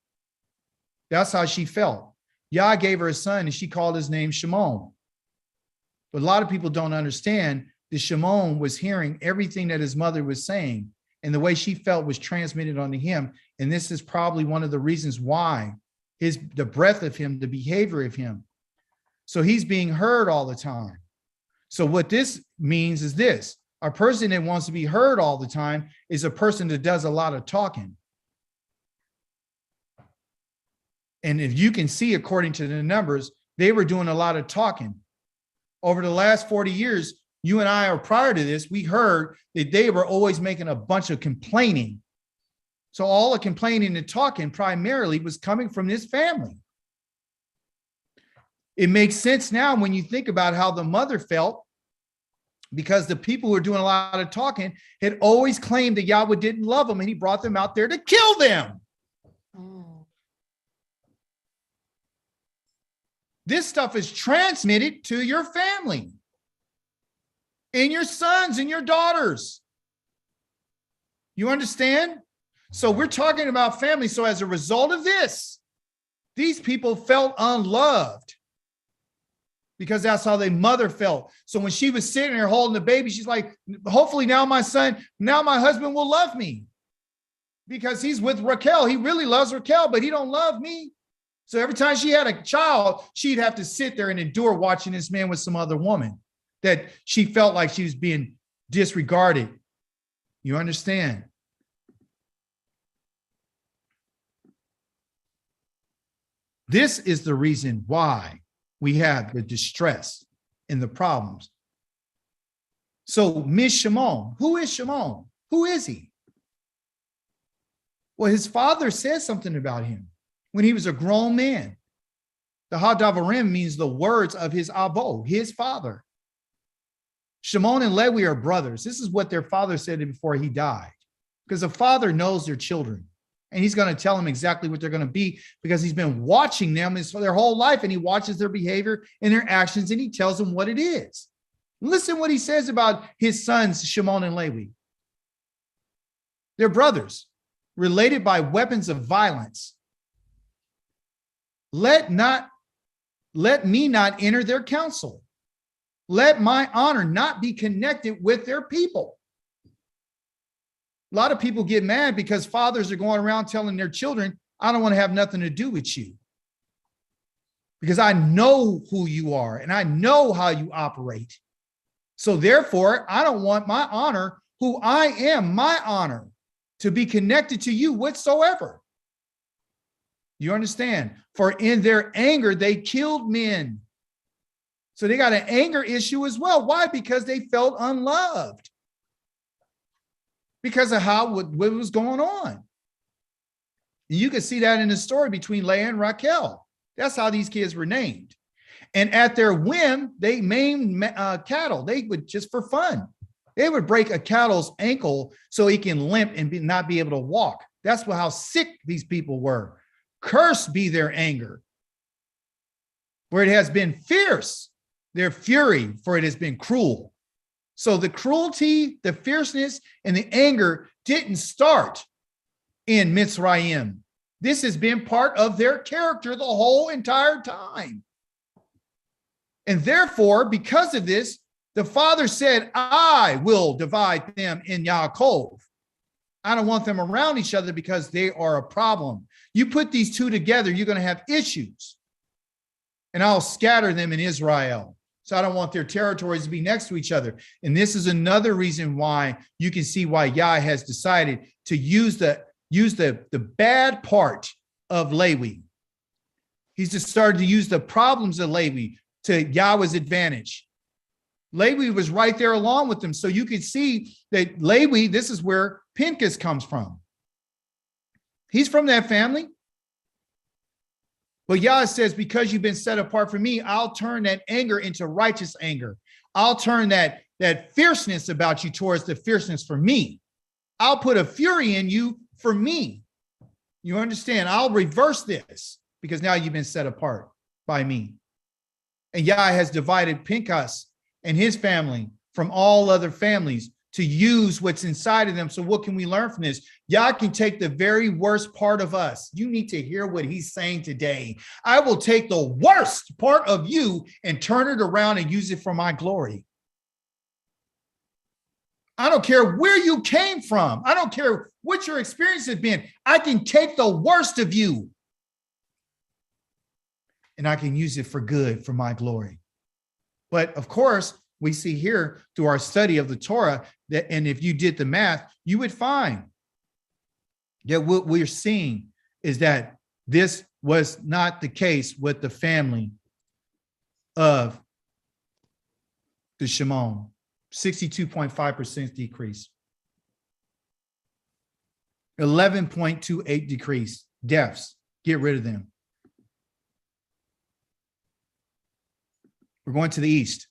That's how she felt. Yah gave her a son and she called his name Shimon. But a lot of people don't understand that Shimon was hearing everything that his mother was saying, and the way she felt was transmitted onto him. And this is probably one of the reasons why the breath of him, the behavior of him. So he's being heard all the time. So what this means is this: a person that wants to be heard all the time is a person that does a lot of talking. And if you can see, according to the numbers, they were doing a lot of talking. Over the last 40 years, you and I, or prior to this, we heard that they were always making a bunch of complaining. So all the complaining and talking primarily was coming from this family. It makes sense now when you think about how the mother felt, because the people who were doing a lot of talking had always claimed that Yahweh didn't love them and he brought them out there to kill them. Oh. This stuff is transmitted to your family and your sons and your daughters. You understand? So we're talking about family. So as a result of this, these people felt unloved because that's how their mother felt. So when she was sitting there holding the baby, she's like, hopefully now my husband will love me because he's with Raquel. He really loves Raquel, but he don't love me. So every time she had a child, she'd have to sit there and endure watching this man with some other woman that she felt like she was being disregarded. You understand? This is the reason why we have the distress in the problems. So Miss Shimon, who is Shimon? Who is he? Well, his father says something about him when he was a grown man. The Hadavarim means the words of his avo, his father. Shimon and Levi are brothers. This is what their father said before he died, because the father knows their children, and he's going to tell them exactly what they're going to be because he's been watching them their whole life, and he watches their behavior and their actions, and he tells them what it is. Listen what he says about his sons, Shimon and Levi. They're brothers, related by weapons of violence. Let me not enter their counsel. Let my honor not be connected with their people. A lot of people get mad because fathers are going around telling their children, I don't want to have nothing to do with you, because I know who you are and I know how you operate. So therefore, I don't want my honor, who I am, my honor, to be connected to you whatsoever. You understand? For in their anger, they killed men. So they got an anger issue as well. Why? Because they felt unloved. Because of what was going on. You can see that in the story between Leah and Raquel. That's how these kids were named. And at their whim, they maimed cattle. They would, just for fun, they would break a cattle's ankle so he can limp and not be able to walk. That's how sick these people were. Cursed be their anger, where it has been fierce, their fury, for it has been cruel. So the cruelty, the fierceness, and the anger didn't start in Mitzrayim. This has been part of their character the whole entire time. And therefore, because of this, the father said, I will divide them in Yaakov. I don't want them around each other because they are a problem. You put these two together, you're going to have issues. And I'll scatter them in Israel. So I don't want their territories to be next to each other. And this is another reason why you can see why Yah has decided to use the bad part of Levi. He's just started to use the problems of Levi to Yahweh's advantage. Levi was right there along with them. So you can see that Levi, this is where Pinchas comes from. He's from that family. But Yah says, because you've been set apart from me, I'll turn that anger into righteous anger. I'll turn that fierceness about you towards the fierceness for me. I'll put a fury in you for me. You understand? I'll reverse this because now you've been set apart by me. And Yah has divided Pinchas and his family from all other families to use what's inside of them. So what can we learn from this? Yah can take the very worst part of us. You need to hear what he's saying today. I will take the worst part of you and turn it around and use it for my glory. I don't care where you came from. I don't care what your experience has been. I can take the worst of you and I can use it for good, for my glory. But of course, we see here through our study of the Torah that, and if you did the math, you would find that what we're seeing is that this was not the case with the family of the Shimon. 62.5% decrease. 11.28 decrease. Deaths. Get rid of them. We're going to the east.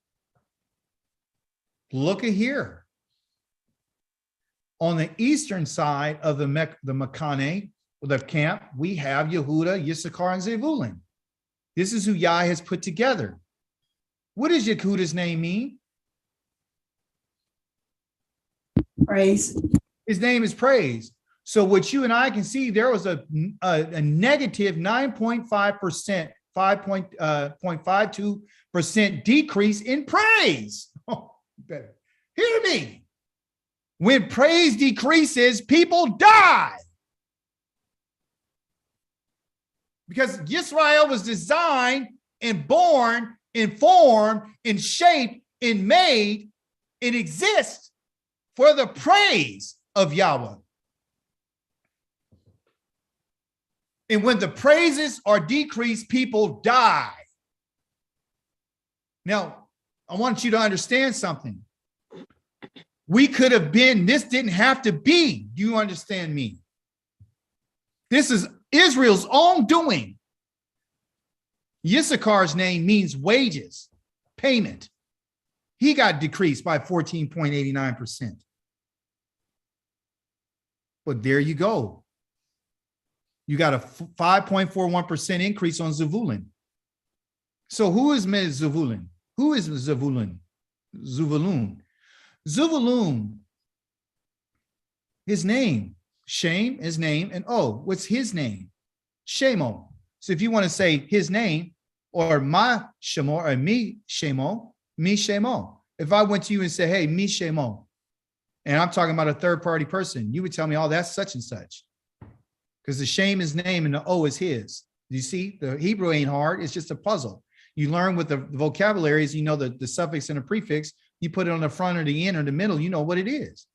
Look at here. On the eastern side of the Makane, the camp, we have Yehuda, Yissachar, and Zebulun. This is who Yah has put together. What does Yehuda's name mean? Praise. His name is praise. So what you and I can see, there was a negative 9.5%, 5.52% decrease in praise. Oh, better hear me. When praise decreases, people die. Because Yisrael was designed and born and formed and shaped and made and exists for the praise of Yahweh. And when the praises are decreased, people die. Now, I want you to understand something. We could have been, this didn't have to be. Do you understand me? This is Israel's own doing. Yissachar's name means wages, payment. He got decreased by 14.89%. But there you go. You got a 5.41% increase on Zevulun. So who is Zevulun? Who is Zevulun? Zevulun, his name, Shem, his name, and what's his name? Shemo. So if you want to say his name, or my Shemo, or me Shemo, me Shemo. If I went to you and said, hey, me Shemo, and I'm talking about a third party person, you would tell me, oh, that's such and such. Because the Shem is name and the O is his. You see, the Hebrew ain't hard. It's just a puzzle. You learn with the vocabularies, you know, the suffix and the prefix, you put it on the front or the end or the middle, you know what it is.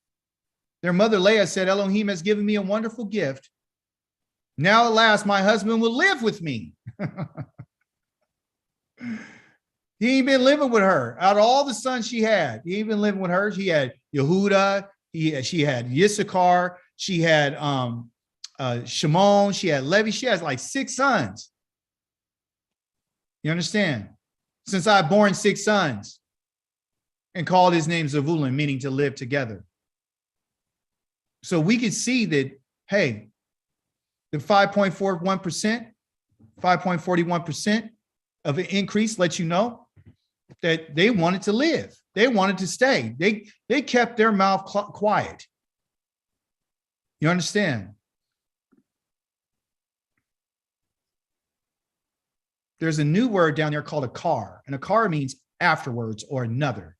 Their mother Leah said, Elohim has given me a wonderful gift. Now at last, my husband will live with me. He ain't been living with her. Out of all the sons she had, he ain't been living with her. She had Yehuda, she had Yissachar, she had Shimon, she had Levi. She has like 6 sons. You understand? Since I born 6 sons and called his name Zevulun, meaning to live together. So we could see that, hey, the 5.41%, 5.41% of an increase lets you know that they wanted to live. They wanted to stay. They kept their mouth quiet. You understand? There's a new word down there called a car, and a car means afterwards or another.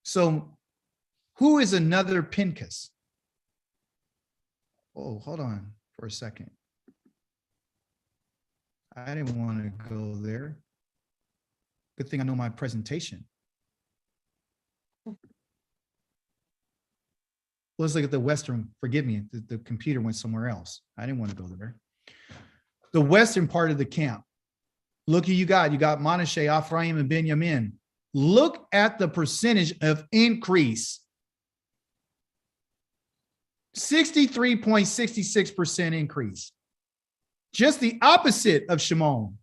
So who is another Pinchas? Oh, hold on for a second. I didn't want to go there. Good thing I know my presentation. Let's look at the Western, forgive me, the computer went somewhere else. I didn't want to go there. The Western part of the camp. Look who you got Manasseh, Ephraim, and Benjamin. Look at the percentage of increase. 63.66% increase. Just the opposite of Shimon.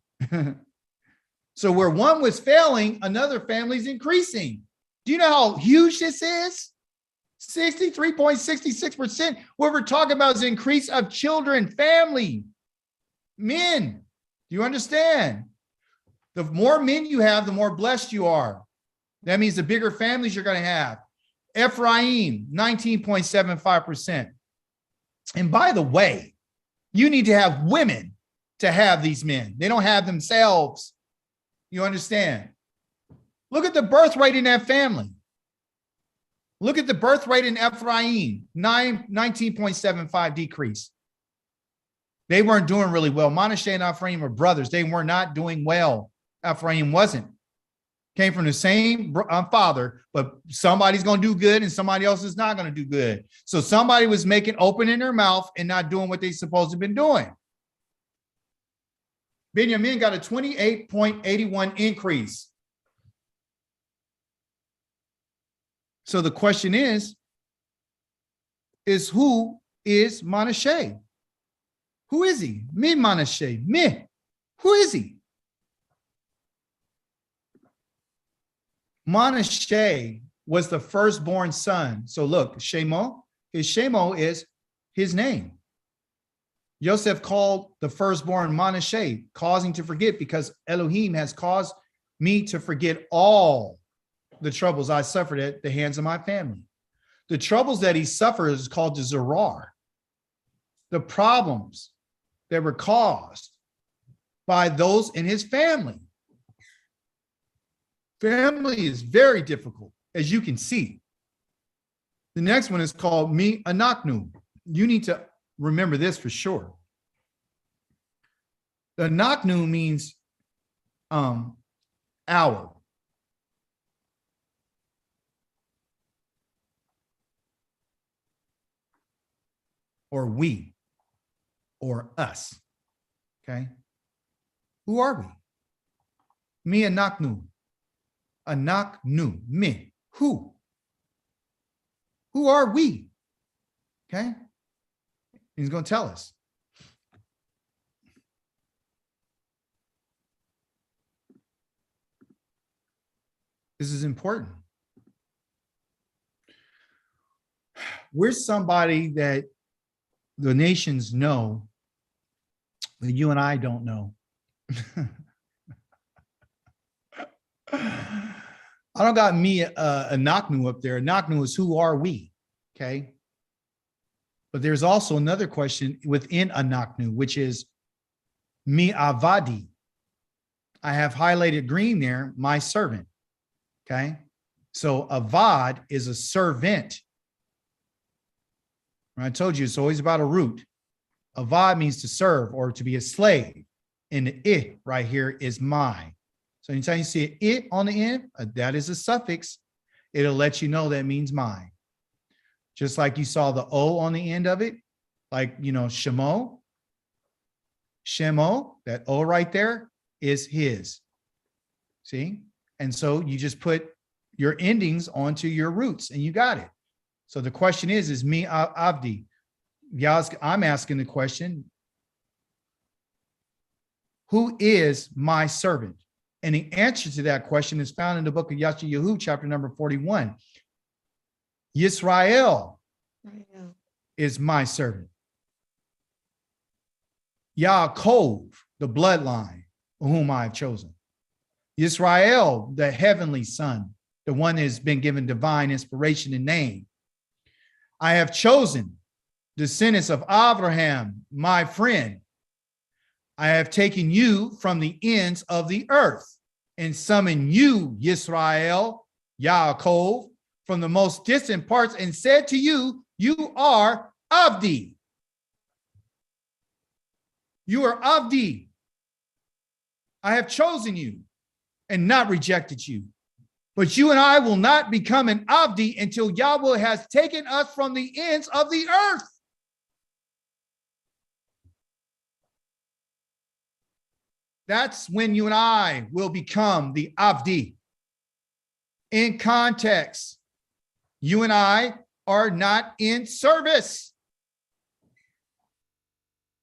So where one was failing, another family's increasing. Do you know how huge this is? 63.66%. What we're talking about is increase of children, family, men. Do you understand? The more men you have, the more blessed you are. That means the bigger families you're going to have. Ephraim, 19.75%. And by the way, you need to have women to have these men. They don't have themselves. You understand? Look at the birth rate in that family. Look at the birth rate in Ephraim, 19.75 decrease. They weren't doing really well. Manasseh and Ephraim are brothers. They were not doing well. Ephraim wasn't. Came from the same father, but somebody's going to do good and somebody else is not going to do good. So somebody was opening their mouth and not doing what they supposed to have been doing. Benjamin got a 28.81 increase. So the question is who is Manasseh? Who is he? Me, Manasseh. Me. Who is he? Manasseh was the firstborn son. So look, Shemo, Shemo is his name. Joseph called the firstborn Manasseh, causing to forget, because Elohim has caused me to forget all the troubles I suffered at the hands of my family. The troubles that he suffered is called the Zerar. The problems that were caused by those in his family. Family is very difficult, as you can see. The next one is called Mi Anaknu. You need to remember this for sure. The Anaknu means our. Or we, or us. Okay? Who are we? Mi Anaknu. Anak nu, me. Who? Who are we? Okay. He's going to tell us. This is important. We're somebody that the nations know that you and I don't know. I don't got me a Naknu up there. Naknu is who are we? Okay. But there's also another question within a Naknu, which is mi avadi. I have highlighted green there, my servant. Okay. So avad is a servant. I told you it's always about a root. Avad means to serve or to be a slave. And the it right here is my. So anytime you see it on the end, that is a suffix. It'll let you know that means mine. Just like you saw the O on the end of it, like, you know, Shemo. Shemo, that O right there is his. See? And so you just put your endings onto your roots and you got it. So the question is me Avdi? I'm asking the question, who is my servant? And the answer to that question is found in the book of Yashayahu, chapter number 41. Yisrael is my servant. Yaakov, the bloodline whom I have chosen. Yisrael, the heavenly son, the one that has been given divine inspiration and name. I have chosen descendants of Abraham, my friend. I have taken you from the ends of the earth and summoned you, Yisrael, Yaakov, from the most distant parts and said to you, you are Avdi. You are Avdi. I have chosen you and not rejected you. But you and I will not become an Avdi until Yahweh has taken us from the ends of the earth. That's when you and I will become the Avdi. In context, you and I are not in service.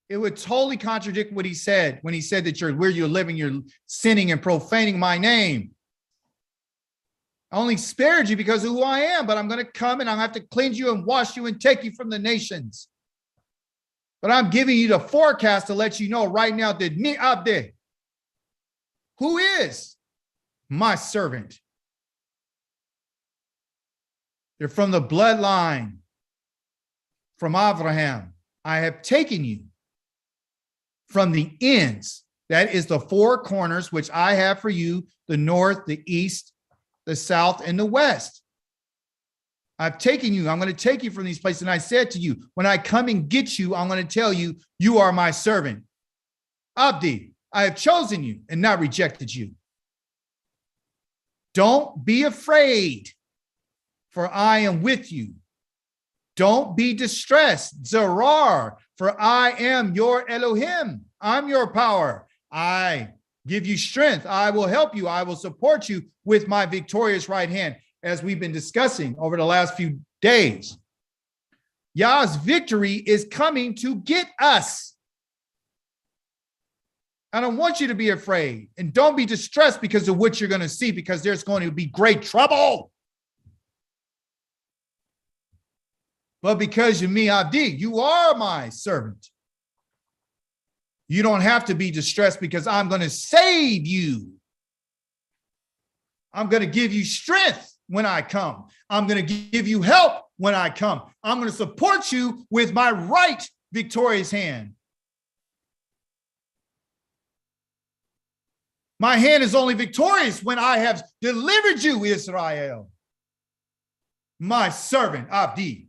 It would totally contradict what he said when he said that where you're living, you're sinning and profaning my name. I only spared you because of who I am, but I'm going to come and I'll have to cleanse you and wash you and take you from the nations. But I'm giving you the forecast to let you know right now that me Abde, who is my servant? They're from the bloodline from Abraham. I have taken you from the ends. That is the four corners which I have for you, the north, the east, the south, and the west. I've taken you. I'm going to take you from these places. And I said to you, when I come and get you, I'm going to tell you, you are my servant. Abdi, I have chosen you and not rejected you. Don't be afraid, for I am with you. Don't be distressed, Zerar, for I am your Elohim. I'm your power. I give you strength. I will help you. I will support you with my victorious right hand, as we've been discussing over the last few days. Yah's victory is coming to get us. I don't want you to be afraid, and don't be distressed because of what you're going to see, because there's going to be great trouble. But because you're me, Abdi, you are my servant. You don't have to be distressed because I'm going to save you. I'm going to give you strength when I come. I'm going to give you help when I come. I'm going to support you with my right victorious hand. My hand is only victorious when I have delivered you, Israel. My servant, Abdi.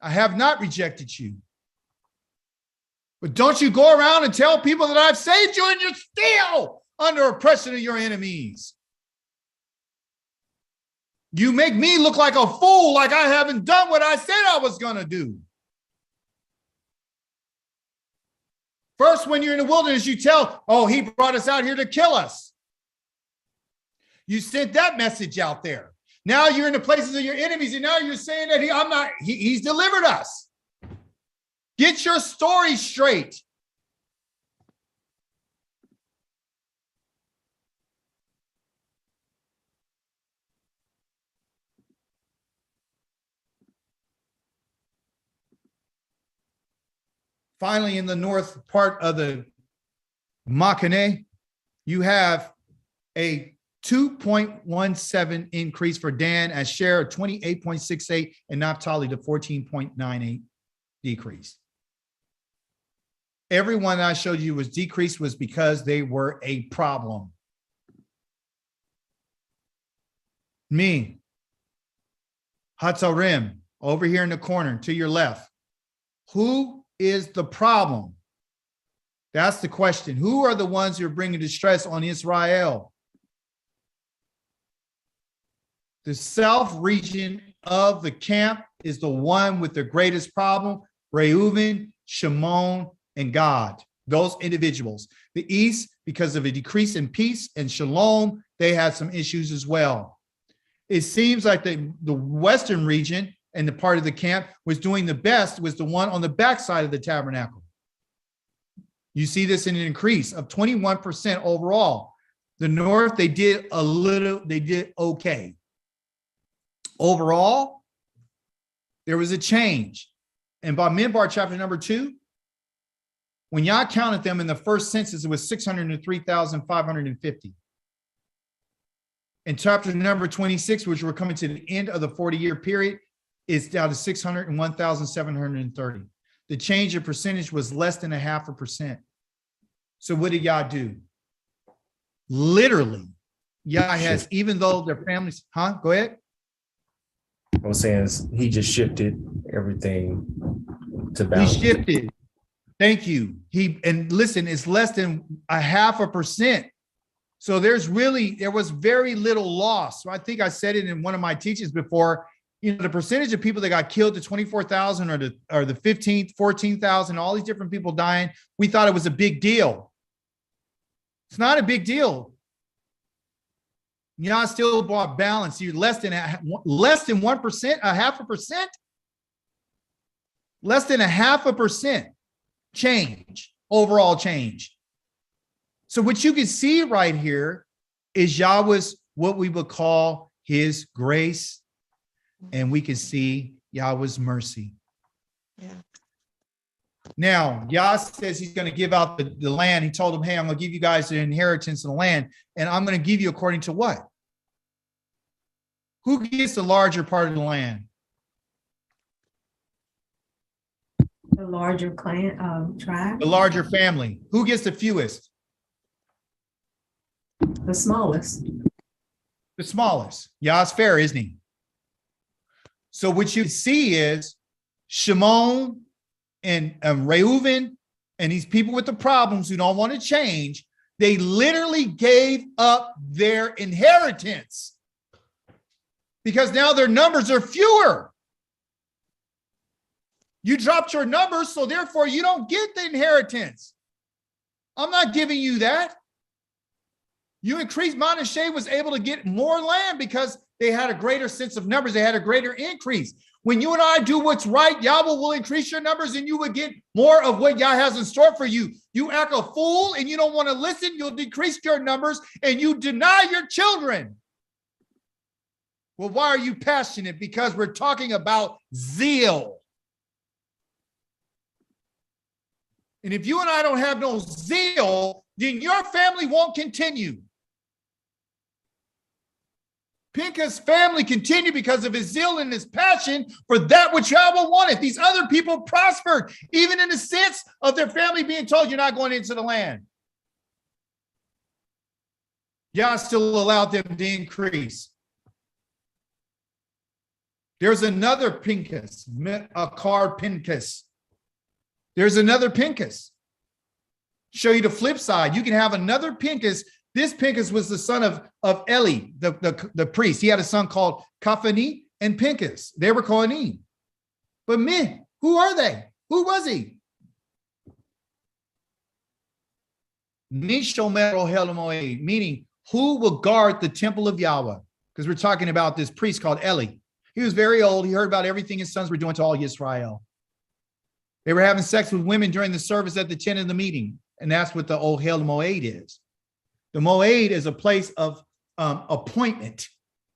I have not rejected you. But don't you go around and tell people that I've saved you and you're still under oppression of your enemies. You make me look like a fool, like I haven't done what I said I was going to do. First, when you're in the wilderness, you tell, oh, he brought us out here to kill us. You sent that message out there. Now you're in the places of your enemies, and now you're saying that he's delivered us. Get your story straight. Finally, in the north part of the Machane, you have a 2.17 increase for Dan, as share of 28.68, and Naphtali the 14.98 decrease. Everyone I showed you was decreased was because they were a problem. Me, Hatzarim, over here in the corner to your left. Who is the problem? That's the question. Who are the ones who are bringing distress on Israel? The south region of the camp is the one with the greatest problem. Reuven, Shimon, and Gad, those individuals. The east, because of a decrease in peace and shalom, they had some issues as well. It seems like the western region and the part of the camp was doing the best, was the one on the backside of the tabernacle. You see this in an increase of 21% overall. The north, they did okay. Overall, there was a change. And by Midbar chapter number 2, when y'all counted them in the first census, it was 603,550. In chapter number 26, which we're coming to the end of the 40-year period, it's down to 601,730. The change in percentage was less than 0.5%. So what did y'all do? Literally, y'all has, even though their families, go ahead. I was saying he just shifted everything to balance. He shifted. Thank you. And listen, it's less than 0.5%. So there was very little loss. So I think I said it in one of my teachings before. You know, the percentage of people that got killed, the 24,000 or the 15, 14,000, all these different people dying, we thought it was a big deal. It's not a big deal. Y'all still bought balance. You're less than 1%, 0.5%, less than 0.5% change, overall change. So what you can see right here is Yahweh's, what we would call his grace, and we can see Yahweh's mercy. Yeah. Now, Yah says he's going to give out the land. He told them, hey, I'm going to give you guys the inheritance of the land, and I'm going to give you according to what? Who gets the larger part of the land? The larger clan, tribe, The larger family. Who gets the fewest? the smallest. The smallest. Yah's fair, isn't he? So what you see is Shimon and Reuven and these people with the problems who don't want to change, they literally gave up their inheritance because now their numbers are fewer. You dropped your numbers, so therefore you don't get the inheritance. I'm not giving you that. You increased, Manasseh was able to get more land because they had a greater sense of numbers. They had a greater increase. When you and I do what's right, Yahweh will increase your numbers and you will get more of what Yah has in store for you. You act a fool and you don't want to listen, you'll decrease your numbers and you deny your children. Well, why are you passionate? Because we're talking about zeal. And if you and I don't have no zeal, then your family won't continue. Pinchas' family continued because of his zeal and his passion for that which Yahweh wanted. These other people prospered, even in the sense of their family being told, you're not going into the land. Yah still allowed them to increase. There's another Pinchas, Akar Pinchas. There's another Pinchas. Show you the flip side. You can have another Pinchas. This Pinchas was the son of Eli, the priest. He had a son called Kaphani and Pinchas. They were Kohanim. But men, who are they? Who was he? Nishomer Ohel Moed, meaning who will guard the temple of Yahweh? Because we're talking about this priest called Eli. He was very old. He heard about everything his sons were doing to all Israel. They were having sex with women during the service at the tent of the meeting. And that's what the Ohel Moed is. The Moed is a place of appointment.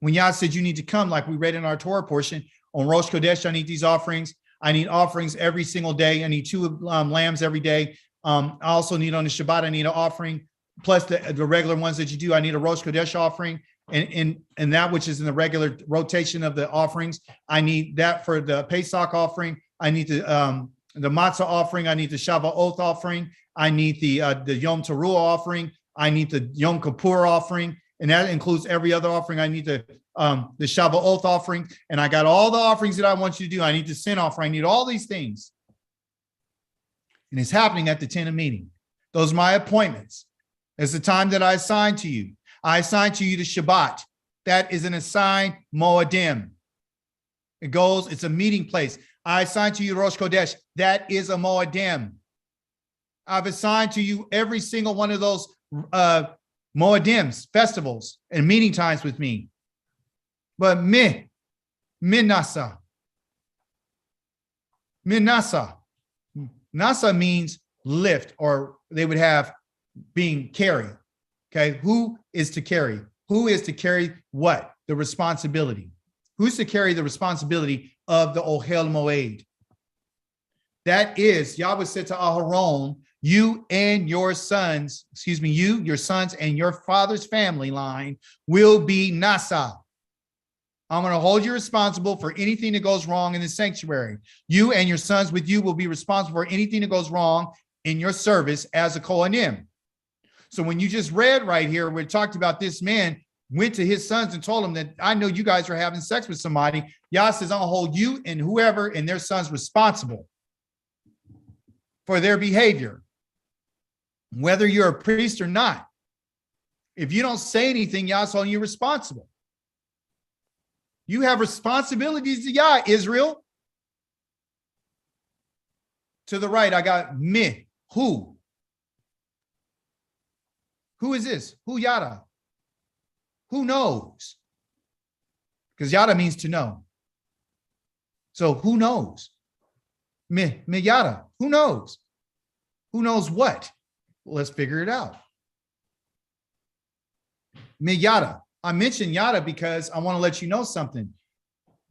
When Yah said you need to come, like we read in our Torah portion, on Rosh Chodesh, I need these offerings. I need offerings every single day. I need 2 lambs every day. I also need on the Shabbat, I need an offering. Plus the regular ones that you do, I need a Rosh Chodesh offering. And that which is in the regular rotation of the offerings, I need that for the Pesach offering. I need the matzah offering. I need the Shabbat oath offering. I need the Yom Teruah offering. I need the Yom Kippur offering. And that includes every other offering. I need the Shabbat oath offering. And I got all the offerings that I want you to do. I need the sin offering. I need all these things. And it's happening at the tent of meeting. Those are my appointments. It's the time that I assign to you. I assign to you the Shabbat. That is an assigned Moedim. It's a meeting place. I assign to you Rosh Chodesh. That is a Moedim. I've assigned to you every single one of those Moedims, festivals, and meeting times with me. But Minasa. Nasa means lift, or they would have being carried. Okay, who is to carry? Who is to carry what? The responsibility. Who's to carry the responsibility of the Ohel Moed? That is, Yahweh said to Aharon, you and your sons, your sons and your father's family line will be Nasa. I'm going to hold you responsible for anything that goes wrong in the sanctuary. You and your sons with you will be responsible for anything that goes wrong in your service as a Kohanim. So when you just read right here, we talked about this man went to his sons and told them that I know you guys are having sex with somebody. Yah says, I'll hold you and whoever and their sons responsible for their behavior, whether you're a priest or not. If you don't say anything, Yah's holding you responsible. You have responsibilities to Yah, Israel. To the right, I got me, who? Who is this? Who Yada? Who knows? Because Yada means to know. So who knows? Me Yada. Who knows? Who knows what? Well, let's figure it out. Me Yada. I mentioned Yada because I want to let you know something.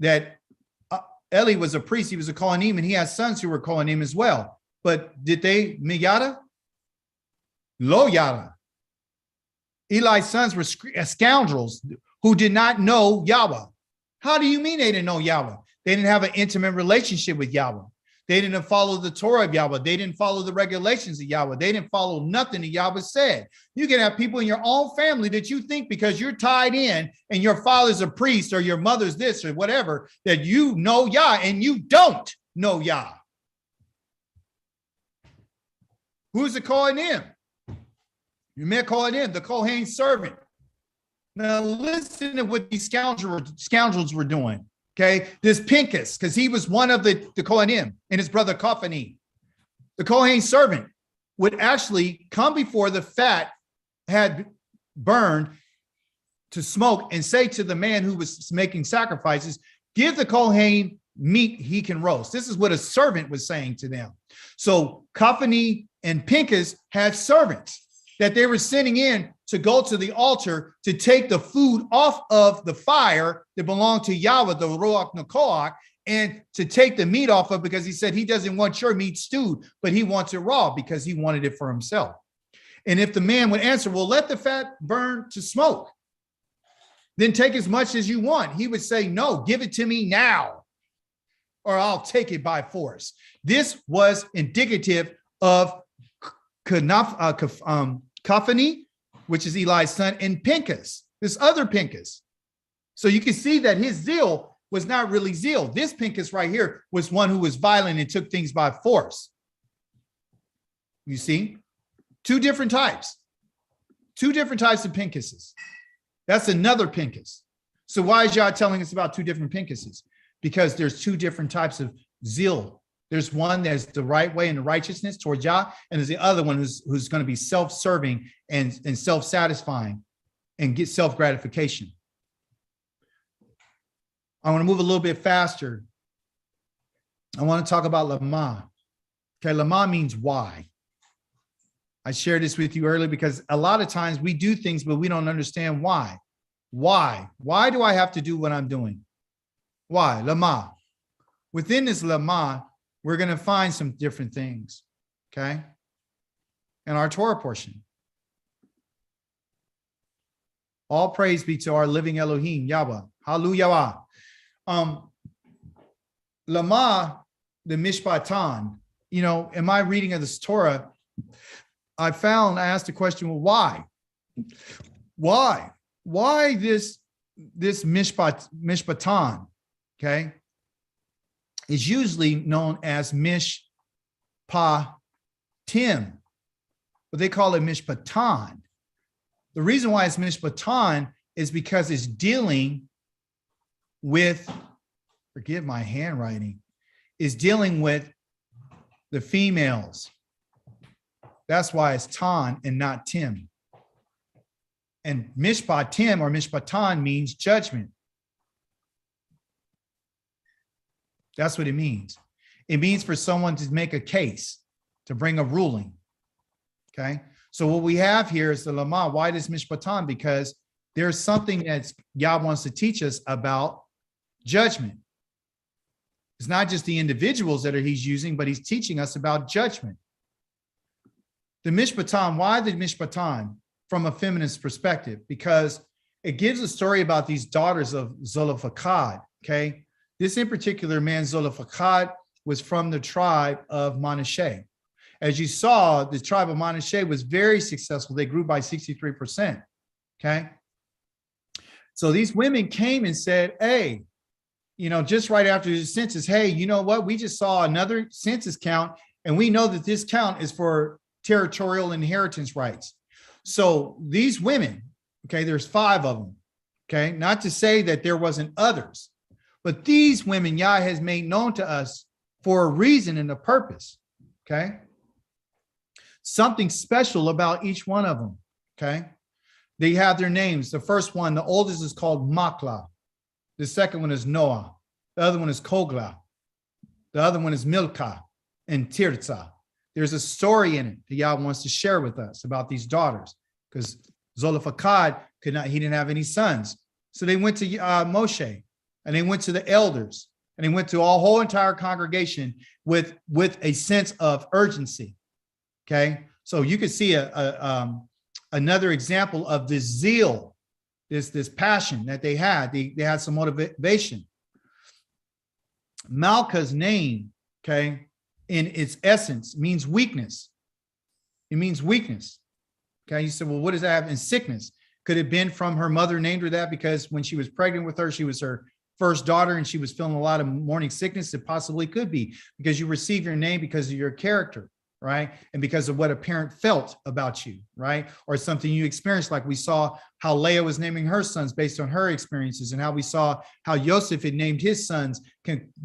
That Eli was a priest. He was a Kohanim, and he has sons who were Kohanim as well. But did they me Yada? Lo Yada. Eli's sons were scoundrels who did not know Yahweh. How do you mean they didn't know Yahweh? They didn't have an intimate relationship with Yahweh. They didn't follow the Torah of Yahweh. They didn't follow the regulations of Yahweh. They didn't follow nothing that Yahweh said. You can have people in your own family that you think because you're tied in and your father's a priest or your mother's this or whatever, that you know Yah, and you don't know Yah. Who's the Kohanim? You may call it in the Kohen servant. Now listen to what these scoundrels were doing. Okay, this Pinchas, because he was one of the Kohanim, and his brother Kophani. The Kohen servant would actually come before the fat had burned to smoke and say to the man who was making sacrifices, give the Kohen meat he can roast. This is what a servant was saying to them. So Kophani and Pinchas had servants that they were sending in to go to the altar to take the food off of the fire that belonged to Yahweh, the Ruach Nakoach, and to take the meat off of, because he said he doesn't want your meat stewed, but he wants it raw because he wanted it for himself. And if the man would answer, well, let the fat burn to smoke, then take as much as you want. He would say, no, give it to me now, or I'll take it by force. This was indicative of Kophani, which is Eli's son, and Pinchas, this other Pinchas. So you can see that his zeal was not really zeal. This Pinchas right here was one who was violent and took things by force. You see, two different types of Pinchases. That's another Pinchas. So why is Yah telling us about two different Pinchases? Because there's two different types of zeal. There's one that's the right way and the righteousness towards Yah, and there's the other one who's going to be self-serving and self-satisfying and get self-gratification. I want to move a little bit faster. I want to talk about Lama. Okay, Lama means why. I shared this with you earlier because a lot of times we do things, but we don't understand why. Why? Why do I have to do what I'm doing? Why? Lama. Within this Lama, we're going to find some different things, okay? In our Torah portion. All praise be to our living Elohim, Yahweh. Hallelujah. Lama, the Mishpatan, in my reading of this Torah, I asked the question, well, why? Why this Mishpatan, okay, is usually known as Mishpatim, but they call it Mishpatan. The reason why it's Mishpatan is because it's dealing with, forgive my handwriting, is dealing with the females. That's why it's Tan and not Tim. And Mishpatim or Mishpatan means judgment. That's what it means. It means for someone to make a case, to bring a ruling. Okay. So what we have here is the Lama. Why does Mishpatan? Because there's something that God wants to teach us about judgment. It's not just the individuals that he's using, but he's teaching us about judgment. The Mishpatan, why the Mishpatan from a feminist perspective? Because it gives a story about these daughters of Zelophehad, okay? This in particular man, Zelophehad, was from the tribe of Manasseh. As you saw, the tribe of Manasseh was very successful. They grew by 63%, okay? So these women came and said, hey, just right after the census, hey, you know what? We just saw another census count, and we know that this count is for territorial inheritance rights. So these women, okay, there's 5 of them, okay? Not to say that there wasn't others, but these women Yah has made known to us for a reason and a purpose, okay? Something special about each one of them, okay? They have their names. The first one, the oldest, is called Makla. The second one is Noah. The other one is Kogla. The other one is Milcah and Tirzah. There's a story in it that Yah wants to share with us about these daughters, because Zelophehad he didn't have any sons. So they went to Moshe, and they went to the elders, and they went to a whole entire congregation with a sense of urgency. Okay, so you can see another example of this zeal, this passion that they had. They had some motivation. Malka's name, okay, in its essence means weakness. It means weakness. Okay, you said, well, what does that have in sickness? Could it have been from her mother named her that because when she was pregnant with her, she was her first daughter and she was feeling a lot of morning sickness? It possibly could be because you receive your name because of your character, right? And because of what a parent felt about you, right? Or something you experienced, like we saw how Leah was naming her sons based on her experiences, and how we saw how Joseph had named his sons,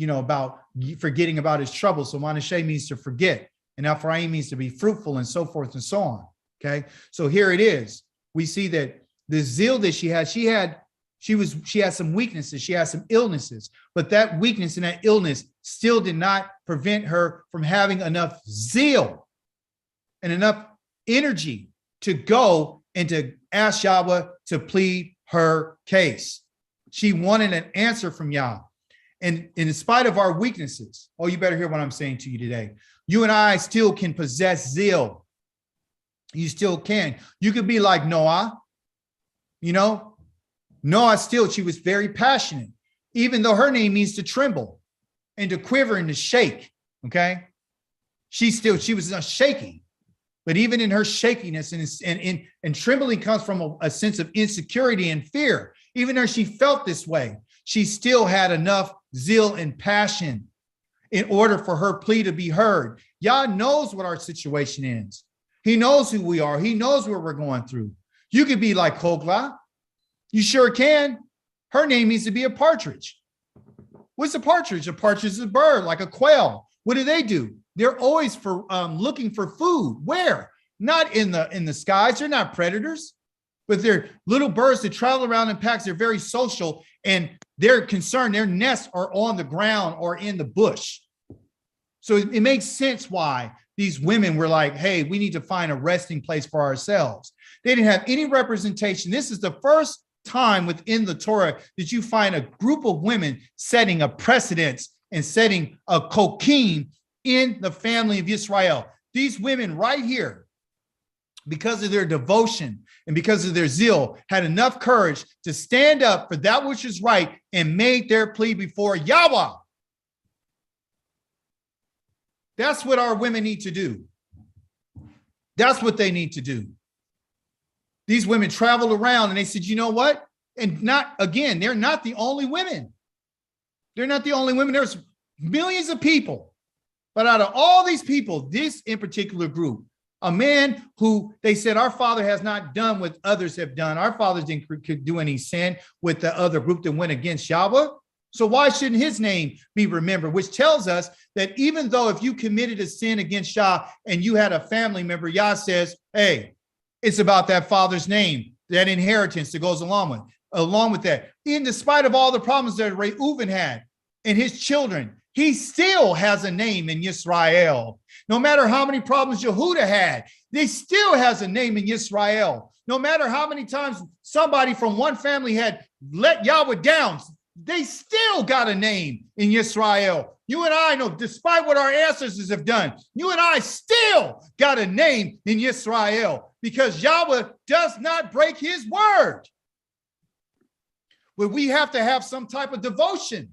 about forgetting about his trouble. So Manasseh means to forget, and Ephraim means to be fruitful, and so forth and so on. Okay, so here it is. We see that the zeal that she had some weaknesses, she had some illnesses, but that weakness and that illness still did not prevent her from having enough zeal and enough energy to go and to ask Yahweh to plead her case. She wanted an answer from Yah. And in spite of our weaknesses, oh, you better hear what I'm saying to you today. You and I still can possess zeal. You still can. You could be like Noah, Noah still, she was very passionate, even though her name means to tremble and to quiver and to shake, okay? She was not shaking, but even in her shakiness and trembling comes from a sense of insecurity and fear. Even though she felt this way, she still had enough zeal and passion in order for her plea to be heard. Yah knows what our situation is. He knows who we are. He knows what we're going through. You could be like Hogla. You sure can. Her name means to be a partridge. What's a partridge? A partridge is a bird, like a quail. What do? They're always looking for food. Where? Not in the skies. They're not predators. but they're little birds that travel around in packs. They're very social, and they're concerned. Their nests are on the ground or in the bush. So it makes sense why these women were like, hey, we need to find a resting place for ourselves. They didn't have any representation. This is the first time within the Torah that you find a group of women setting a precedence and setting a kokim in the family of Israel. These women right here, because of their devotion and because of their zeal, had enough courage to stand up for that which is right and made their plea before Yahweh. That's what our women need to do. That's what they need to do. These women traveled around and they said, you know what? And not, again, they're not the only women. They're not the only women. There's millions of people. But out of all these people, this in particular group, a man who they said, our father has not done what others have done. Our fathers didn't do any sin with the other group that went against Yahweh. So why shouldn't his name be remembered? Which tells us that even though if you committed a sin against Yah and you had a family member, Yah says, hey, it's about that father's name, that inheritance that goes along with that. In despite of all the problems that Reuven had and his children, he still has a name in Yisrael. No matter how many problems Yehuda had, they still has a name in Yisrael. No matter how many times somebody from one family had let Yahweh down, they still got a name in Yisrael. You and I know, despite what our ancestors have done, you and I still got a name in Yisrael because Yahweh does not break his word. But we have to have some type of devotion.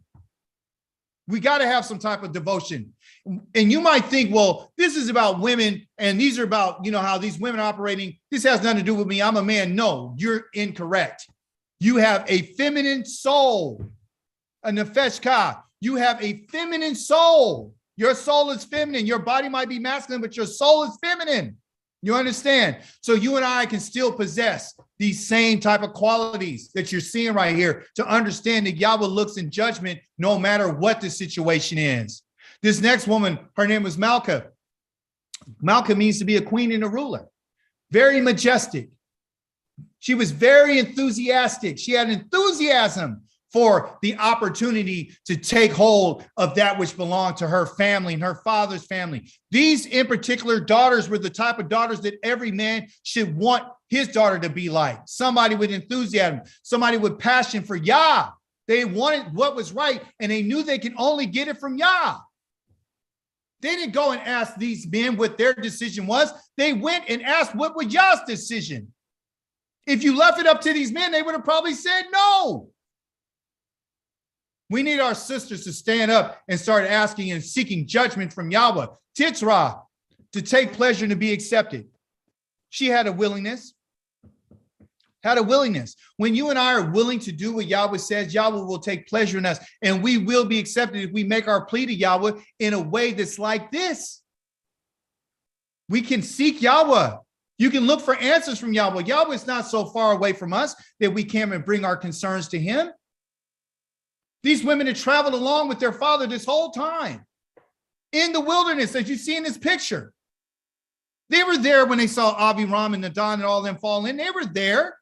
We got to have some type of devotion. And you might think, well, this is about women and these are about, how these women are operating. This has nothing to do with me. I'm a man. No, you're incorrect. You have a feminine soul, a nefesh ka. You have a feminine soul. Your soul is feminine. Your body might be masculine, but your soul is feminine. You understand? So you and I can still possess these same type of qualities that you're seeing right here to understand that Yahweh looks in judgment no matter what the situation is. This next woman, her name was Malka. Malka means to be a queen and a ruler. Very majestic. She was very enthusiastic. She had enthusiasm for the opportunity to take hold of that which belonged to her family and her father's family. These in particular daughters were the type of daughters that every man should want his daughter to be like. Somebody with enthusiasm, somebody with passion for Yah. They wanted what was right, and they knew they could only get it from Yah. They didn't go and ask these men what their decision was. They went and asked what was Yah's decision. If you left it up to these men, they would have probably said no. We need our sisters to stand up and start asking and seeking judgment from Yahweh. Titzrah, to take pleasure and to be accepted. She had a willingness. When you and I are willing to do what Yahweh says, Yahweh will take pleasure in us, and we will be accepted if we make our plea to Yahweh in a way that's like this. We can seek Yahweh. You can look for answers from Yahweh. Yahweh is not so far away from us that we can't bring our concerns to him. These women had traveled along with their father this whole time in the wilderness, as you see in this picture. They were there when they saw Abiram and Nadab and all them fall in. They were there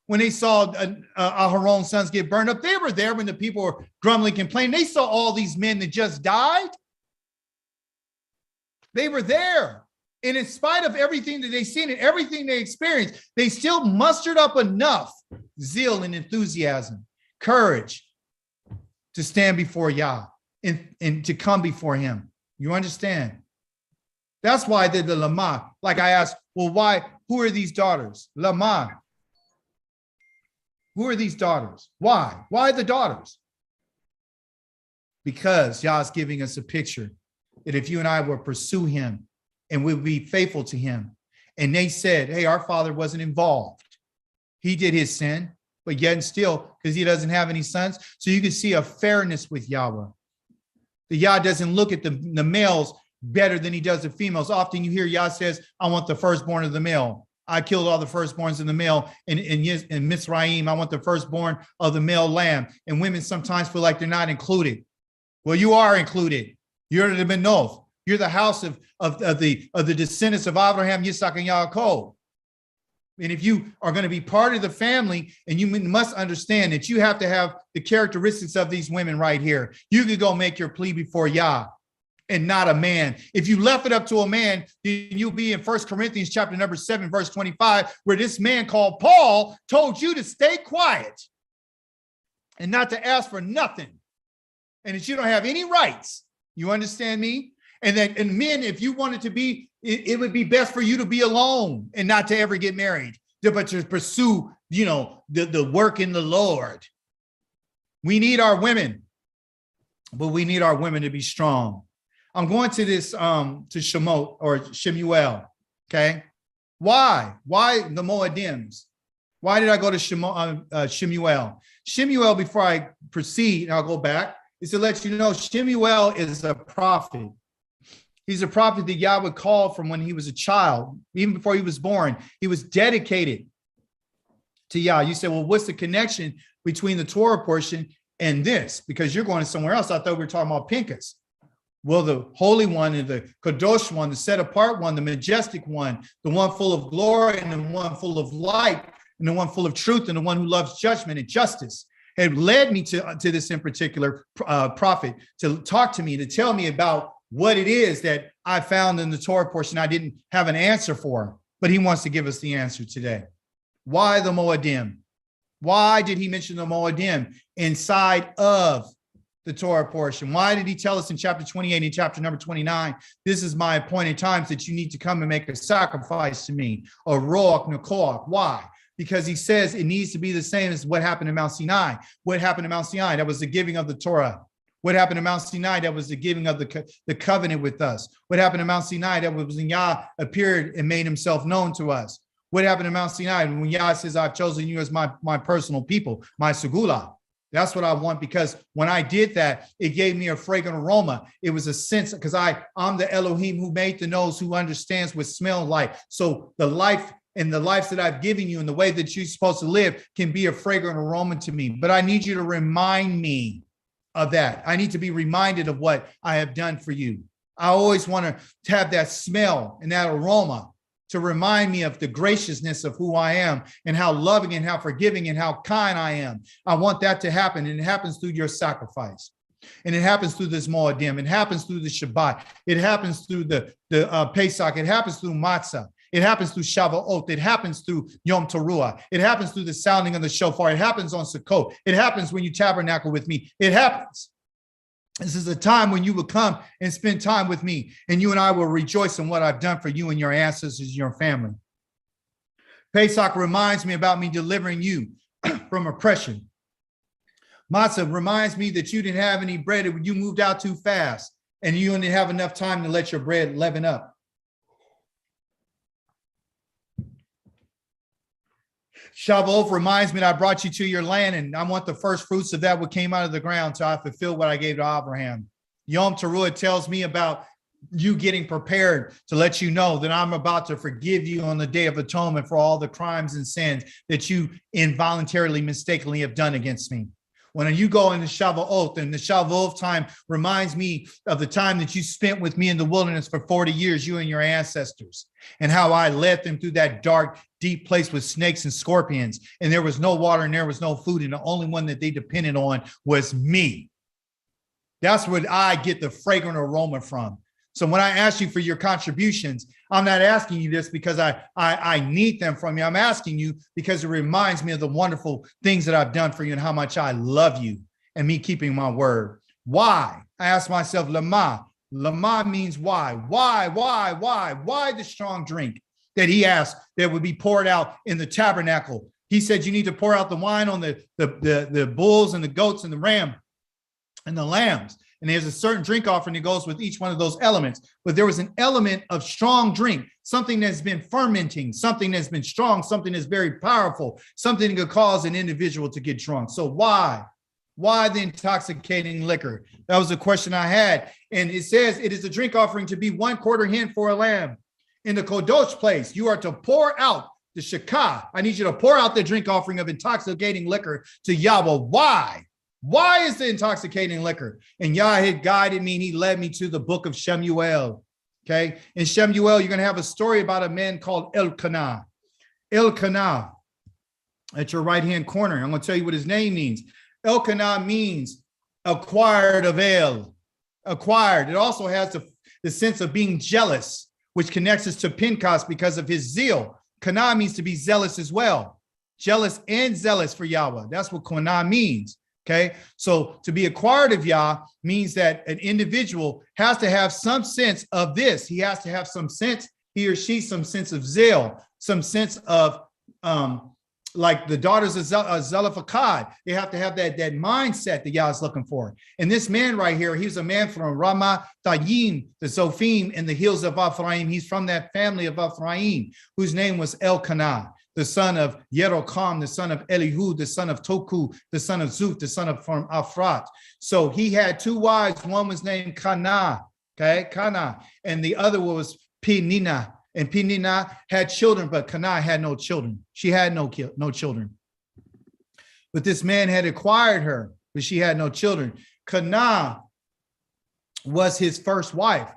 when they saw Aharon's sons get burned up. They were there when the people were grumbling, complaining. They saw all these men that just died. They were there. And in spite of everything that they've seen and everything they experienced, they still mustered up enough zeal and enthusiasm, courage to stand before Yah and to come before him. You understand? That's why the Lama, like I asked, well, why? Who are these daughters? Lama. Who are these daughters? Why? Why the daughters? Because Yah is giving us a picture that if you and I will pursue him and we'll be faithful to him. And they said, hey, our father wasn't involved. He did his sin, but yet and still, because he doesn't have any sons. So you can see a fairness with Yahweh. The Yah doesn't look at the males better than he does the females. Often you hear Yah says, I want the firstborn of the male. I killed all the firstborns of the male in Mizraim. I want the firstborn of the male lamb. And women sometimes feel like they're not included. Well, you are included. You're the Benoth. You're the house of the descendants of Abraham, Yitzhak, and Yaakov. And if you are going to be part of the family, and you must understand that you have to have the characteristics of these women right here. You could go make your plea before Yah and not a man. If you left it up to a man, you'll be in 1 Corinthians chapter number 7, verse 25, where this man called Paul told you to stay quiet and not to ask for nothing, and that you don't have any rights. You understand me? And men, if you wanted to be, it would be best for you to be alone and not to ever get married, but to pursue, the work in the Lord. We need our women, but we need our women to be strong. I'm going to this, to Shemot or Shemuel. Okay. Why the Moadims? Why did I go to Shemuel? Shemuel, before I proceed, and I'll go back, is to let you know Shemuel is a prophet. He's a prophet that Yahweh called from when he was a child, even before he was born. He was dedicated to Yah. You say, well, what's the connection between the Torah portion and this? Because you're going somewhere else. I thought we were talking about Pinchas. Well, the Holy One and the Kadosh One, the set apart one, the majestic one, the one full of glory and the one full of light and the one full of truth and the one who loves judgment and justice, had led me to this in particular prophet to talk to me, to tell me about what it is that I found in the Torah portion I didn't have an answer for, but he wants to give us the answer today. Why the Moadim? Why did he mention the Moadim inside of the Torah portion? Why did he tell us in chapter 28 and chapter number 29, this is my appointed times that you need to come and make a sacrifice to me, a roach nakor? Why? Because he says it needs to be the same as what happened in Mount Sinai. What happened in Mount Sinai? That was the giving of the Torah. What happened in Mount Sinai? That was the giving of the covenant with us. What happened in Mount Sinai? That was when Yah appeared and made himself known to us. What happened in Mount Sinai? When Yah says, I've chosen you as my personal people, my segula. That's what I want, because when I did that, it gave me a fragrant aroma. It was a sense, because I'm the Elohim who made the nose, who understands what smells like. So the life and the lives that I've given you and the way that you're supposed to live can be a fragrant aroma to me. But I need you to remind me of that. I need to be reminded of what I have done for you. I always want to have that smell and that aroma to remind me of the graciousness of who I am and how loving and how forgiving and how kind I am. I want that to happen, and it happens through your sacrifice. And it happens through this Moadim. It happens through the Shabbat. It happens through the Pesach. It happens through Matzah. It happens through Shavuot. It happens through Yom Teruah. It happens through the sounding of the shofar. It happens on Sukkot. It happens when you tabernacle with me. It happens. This is a time when you will come and spend time with me, and you and I will rejoice in what I've done for you and your ancestors and your family. Pesach reminds me about me delivering you from oppression. Matzah reminds me that you didn't have any bread when you moved out too fast, and you didn't have enough time to let your bread leaven up. Shavuot reminds me that I brought you to your land, and I want the first fruits of that what came out of the ground till I fulfill what I gave to Abraham. Yom Teruah tells me about you getting prepared to let you know that I'm about to forgive you on the Day of Atonement for all the crimes and sins that you involuntarily, mistakenly have done against me. When you go into Shavuot, and the Shavuot time reminds me of the time that you spent with me in the wilderness for 40 years, you and your ancestors, and how I led them through that dark, deep place with snakes and scorpions, and there was no water and there was no food, and the only one that they depended on was me. That's what I get the fragrant aroma from. So when I ask you for your contributions, I'm not asking you this because I need them from you. I'm asking you because it reminds me of the wonderful things that I've done for you and how much I love you and me keeping my word. Why? I ask myself, Lama. Lama means why? Why the strong drink that he asked that would be poured out in the tabernacle? He said, you need to pour out the wine on the bulls and the goats and the ram and the lambs. And there's a certain drink offering that goes with each one of those elements. But there was an element of strong drink, something that's been fermenting, something that's been strong, something that's very powerful, something that could cause an individual to get drunk. So why? Why the intoxicating liquor? That was a question I had. And it says it is a drink offering to be 1/4 hin for a lamb. In the Kodosh place, you are to pour out the shekah. I need you to pour out the drink offering of intoxicating liquor to Yahweh. Why? Why is the intoxicating liquor? And Yah had guided me, and he led me to the book of Shemuel. Okay. In Shemuel, you're going to have a story about a man called Elkanah. Elkanah at your right-hand corner. I'm going to tell you what his name means. Elkanah means acquired of El, acquired. It also has the sense of being jealous, which connects us to Pinchas because of his zeal. Kana means to be zealous as well. Jealous and zealous for Yahweh. That's what Kana means. Okay. So to be acquired of Yah means that an individual has to have some sense of this. He has to have some sense, he or she, some sense of zeal, some sense of, like the daughters of Zelophehad, they have to have that mindset that Yah is looking for. And this man right here, he's a man from Ramathayim, the Zophim, in the hills of Ephraim. He's from that family of Ephraim, whose name was Elkanah, the son of Yerokam, the son of Elihu, the son of Toku, the son of Zuf, the son of from Afrat. So he had two wives. One was named Kana, okay, Kana, and the other was Penina. And Penina had children, but Kana had no children. She had no children. But this man had acquired her, but she had no children. Kana was his first wife.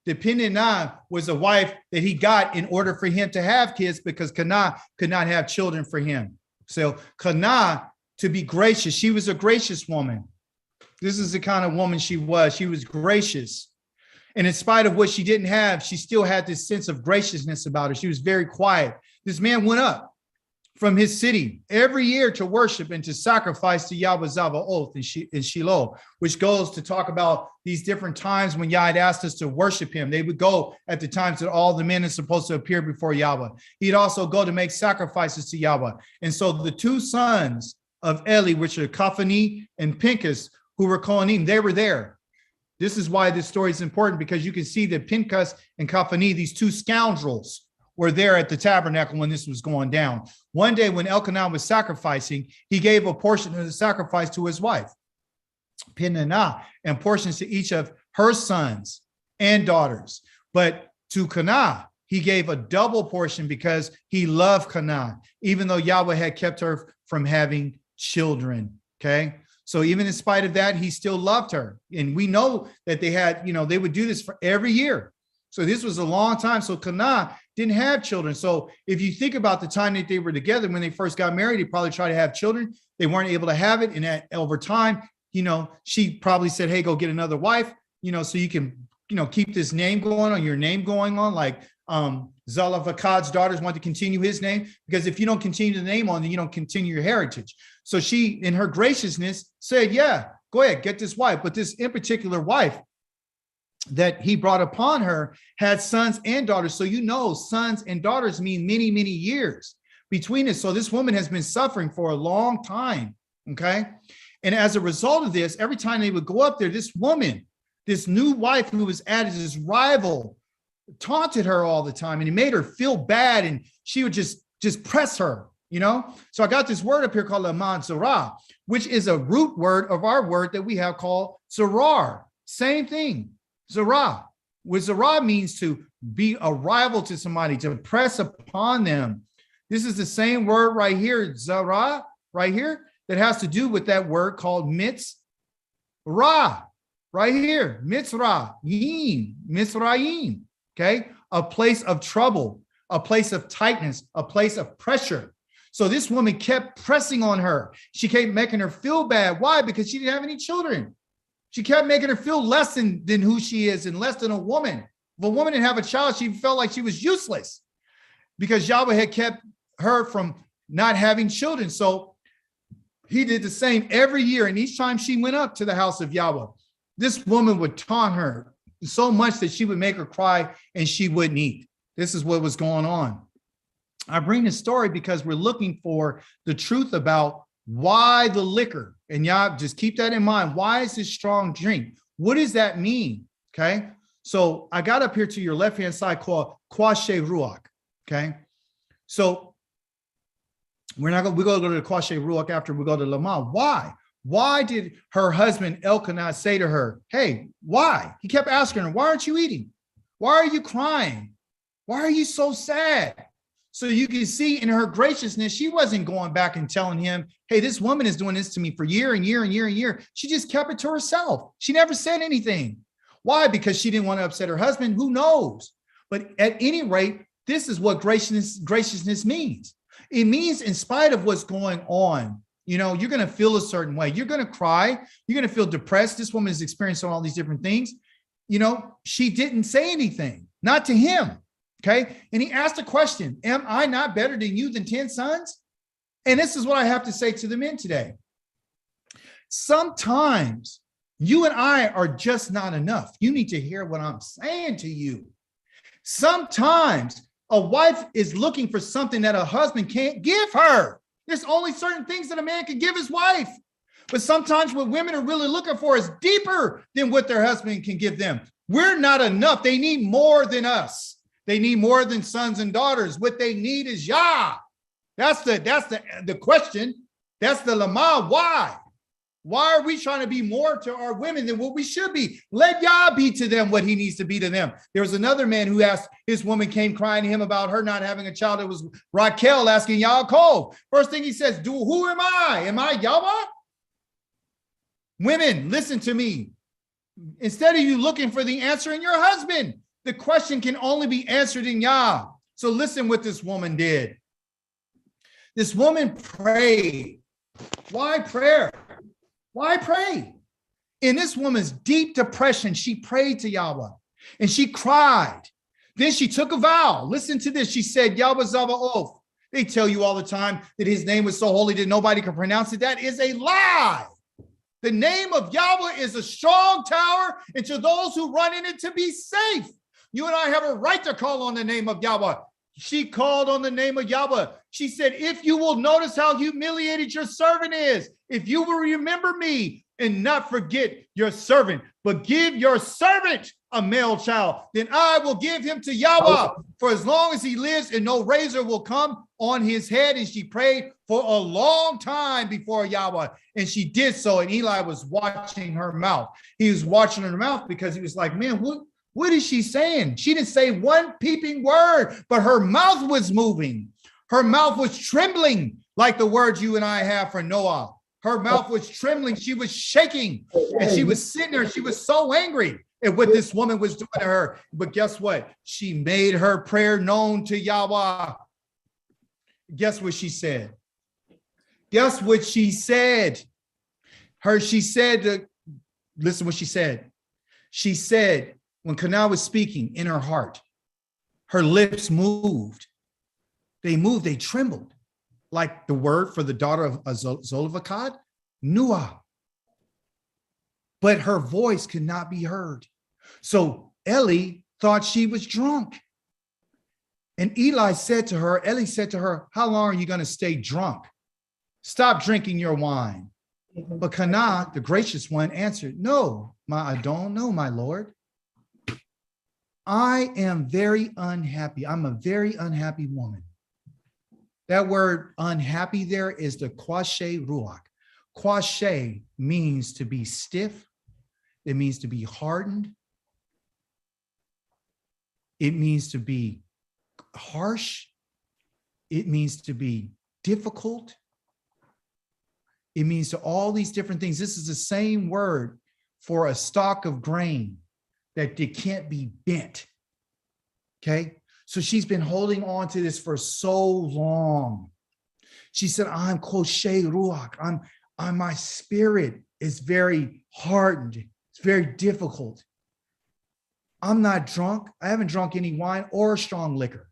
The Penina was a wife that he got in order for him to have kids, because Kana could not have children for him. So Kana, to be gracious, she was a gracious woman. This is the kind of woman she was. She was gracious. And in spite of what she didn't have, she still had this sense of graciousness about her. She was very quiet. This man went up from his city every year to worship and to sacrifice to Yahweh Zavaoth in Shiloh, which goes to talk about these different times when Yah had asked us to worship him. They would go at the times that all the men are supposed to appear before Yahweh. He'd also go to make sacrifices to Yahweh. And so the two sons of Eli, which are Kaphani and Pinchas, who were Kohanim, they were there. This is why this story is important, because you can see that Pinchas and Kaphani, these two scoundrels, were there at the tabernacle when this was going down. One day when Elkanah was sacrificing, he gave a portion of the sacrifice to his wife, Peninnah, and portions to each of her sons and daughters. But to Kana, he gave a double portion because he loved Kana, even though Yahweh had kept her from having children. Okay. So even in spite of that, he still loved her. And we know that they had, they would do this for every year. So this was a long time. So Kana didn't have children. So if you think about the time that they were together, when they first got married, they probably tried to have children. They weren't able to have it. And over time, she probably said, hey, go get another wife, so you can, keep this name going on, your name going on. Like Zelophehad's daughters want to continue his name, because if you don't continue the name on, then you don't continue your heritage. So she, in her graciousness, said, yeah, go ahead, get this wife. But this in particular wife that he brought upon her had sons and daughters. So sons and daughters mean many, many years between it. So this woman has been suffering for a long time, okay? And as a result of this, every time they would go up there, this woman, this new wife who was added, this rival, taunted her all the time, and it made her feel bad, and she would just press her, So I got this word up here called Laman Zerah, which is a root word of our word that we have called Zerar. Same thing, Zerah. What Zerah means to be a rival to somebody, to press upon them. This is the same word right here, Zerah, right here, that has to do with that word called Mitzrah, right here, Mitzrayim, Mitzrayim. Okay, a place of trouble, a place of tightness, a place of pressure. So this woman kept pressing on her. She kept making her feel bad. Why? Because she didn't have any children. She kept making her feel less than who she is and less than a woman. If a woman didn't have a child, she felt like she was useless, because Yahweh had kept her from not having children. So he did the same every year. And each time she went up to the house of Yahweh, this woman would taunt her so much that she would make her cry and she wouldn't eat. This is what was going on. I bring this story because we're looking for the truth about why the liquor, and y'all just keep that in mind. Why is this strong drink? What does that mean? Okay. So I got up here to your left-hand side called Kwashe Ruach. Okay. So we're going to go to the Kwashe Ruach after we go to Lamah. Why? Why did her husband Elkanah say to her, hey, why? He kept asking her, why aren't you eating? Why are you crying? Why are you so sad? So you can see in her graciousness, she wasn't going back and telling him, hey, this woman is doing this to me for year and year and year and year. She just kept it to herself. She never said anything. Why? Because she didn't want to upset her husband. Who knows? But at any rate, This is what graciousness means. It means in spite of what's going on, you know, you're going to feel a certain way. You're going to cry. You're going to feel depressed. This woman is experiencing all these different things. You know, she didn't say anything, not to him. Okay. And he asked a question, am I not better than you than 10 sons? And this is what I have to say to the men today. Sometimes you and I are just not enough. You need to hear what I'm saying to you. Sometimes a wife is looking for something that a husband can't give her. There's only certain things that a man can give his wife. But sometimes what women are really looking for is deeper than what their husband can give them. We're not enough. They need more than us. They need more than sons and daughters. What they need is Yah. That's the question. That's the Lama. Why? Why are we trying to be more to our women than what we should be? Let Yah be to them what he needs to be to them. There was another man who asked, his woman came crying to him about her not having a child. It was Raquel asking Yaakov. First thing he says, who am I? Am I Yahweh? Women, listen to me. Instead of you looking for the answer in your husband, the question can only be answered in Yah. So listen what this woman did. This woman prayed. Why prayer? Why pray? In this woman's deep depression, she prayed to Yahweh and she cried. Then she took a vow. Listen to this. She said, Yahweh Zavaoth. They tell you all the time that his name was so holy that nobody can pronounce it. That is a lie. The name of Yahweh is a strong tower, and to those who run in it to be safe. You and I have a right to call on the name of Yahweh. She called on the name of Yahweh. She said, if you will notice how humiliated your servant is, if you will remember me and not forget your servant, but give your servant a male child, then I will give him to Yahweh for as long as he lives, and no razor will come on his head. And she prayed for a long time before Yahweh, and she did so. And Eli was watching her mouth. He was watching her mouth because he was like, man, what is she saying? She didn't say one peeping word, but her mouth was moving. Her mouth was trembling like the words you and I have for Noah. Her mouth was trembling. She was shaking, and she was sitting there. She was so angry at what this woman was doing to her. But guess what? She made her prayer known to Yahweh. Guess what she said? Guess what she said? She said, listen what she said. She said, when Kanah was speaking in her heart, her lips moved. They moved, they trembled. Like the word for the daughter of Zolvakad, Nuah. But her voice could not be heard. So Eli thought she was drunk. And Eli said to her, how long are you going to stay drunk? Stop drinking your wine. But Kanah, the gracious one, answered, no, I don't know, my Lord. I am very unhappy. I'm a very unhappy woman. That word unhappy there is the kwashe ruach. Kwashe means to be stiff. It means to be hardened. It means to be harsh. It means to be difficult. It means to all these different things. This is the same word for a stalk of grain that it can't be bent. Okay? So she's been holding on to this for so long. She said, I'm koshe ruach. My spirit is very hardened. It's very difficult. I'm not drunk. I haven't drunk any wine or strong liquor.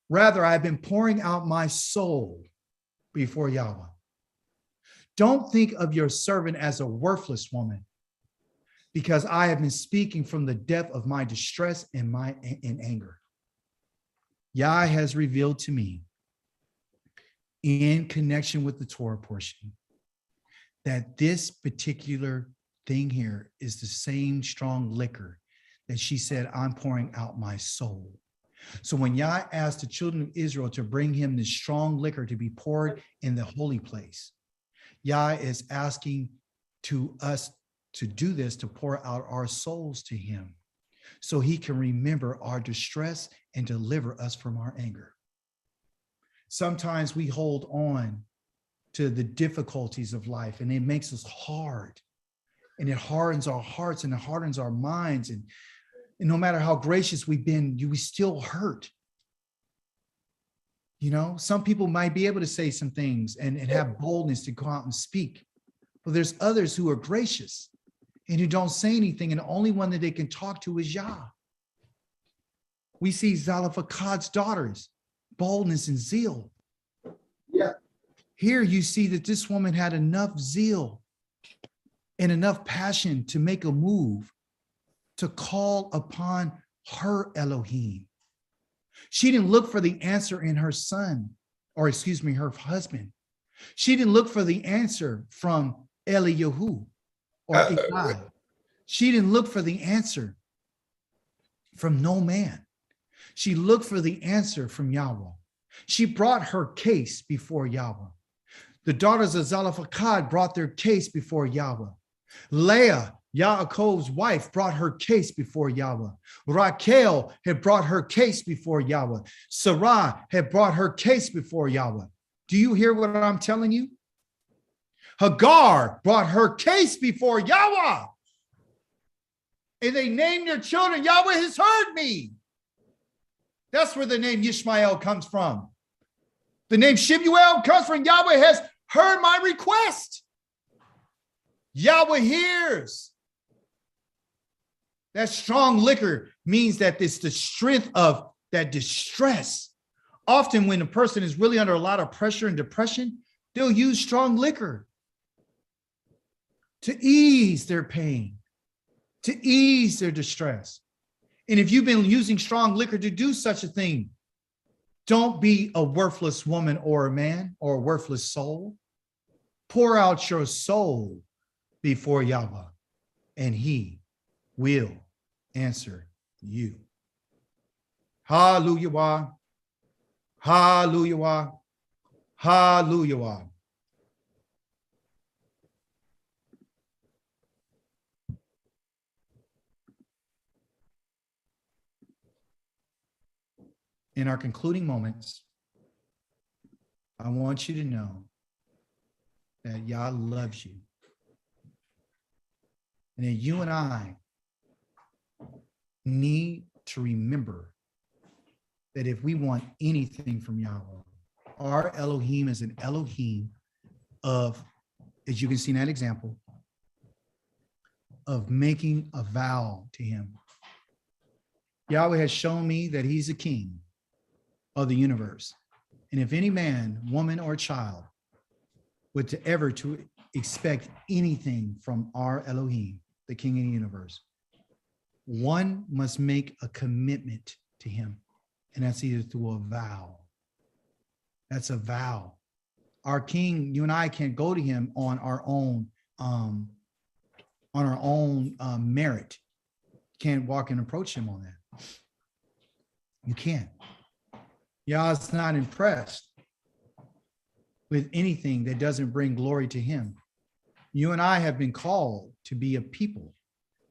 Rather, I've been pouring out my soul before Yahweh. Don't think of your servant as a worthless woman, because I have been speaking from the depth of my distress and anger. Yah has revealed to me in connection with the Torah portion that this particular thing here is the same strong liquor that she said, I'm pouring out my soul. So when Yah asked the children of Israel to bring him this strong liquor to be poured in the holy place, Yah is asking to us to do this, to pour out our souls to him so he can remember our distress and deliver us from our anger. Sometimes we hold on to the difficulties of life, and it makes us hard, and it hardens our hearts and it hardens our minds. And no matter how gracious we've been, we still hurt. You know, some people might be able to say some things and have boldness to go out and speak. But there's others who are gracious and who don't say anything. And the only one that they can talk to is Yah. We see Zelophehad's daughters, boldness and zeal. Yeah. Here you see that this woman had enough zeal and enough passion to make a move to call upon her Elohim. She didn't look for the answer in her son, or excuse me, her husband. She didn't look for the answer from Eliyahu or Eli. She didn't look for the answer from no man. She looked for the answer from Yahweh. She brought her case before Yahweh. The daughters of Zelophehad brought their case before Yahweh. Leah, Yaakov's wife, brought her case before Yahweh. Raquel had brought her case before Yahweh. Sarah had brought her case before Yahweh. Do you hear what I'm telling you? Hagar brought her case before Yahweh. And they named their children, Yahweh has heard me. That's where the name Ishmael comes from. The name Shemuel comes from Yahweh has heard my request. Yahweh hears. That strong liquor means that it's the strength of that distress. Often when a person is really under a lot of pressure and depression, they'll use strong liquor to ease their pain, to ease their distress. And if you've been using strong liquor to do such a thing, don't be a worthless woman or a man or a worthless soul. Pour out your soul before Yahweh, and he will answer you. Hallelujah. Hallelujah. Hallelujah. In our concluding moments, I want you to know that Yah loves you. And that you and I need to remember that if we want anything from Yahweh, our Elohim is an Elohim of, as you can see in that example, of making a vow to him. Yahweh has shown me that he's a king of the universe. And if any man, woman, or child were to ever to expect anything from our Elohim, the king of the universe, one must make a commitment to him. And that's either through a vow. That's a vow. Our king, you and I can't go to him on our own merit. Can't walk and approach him on that. You can't. Yah's not impressed with anything that doesn't bring glory to him. You and I have been called to be a people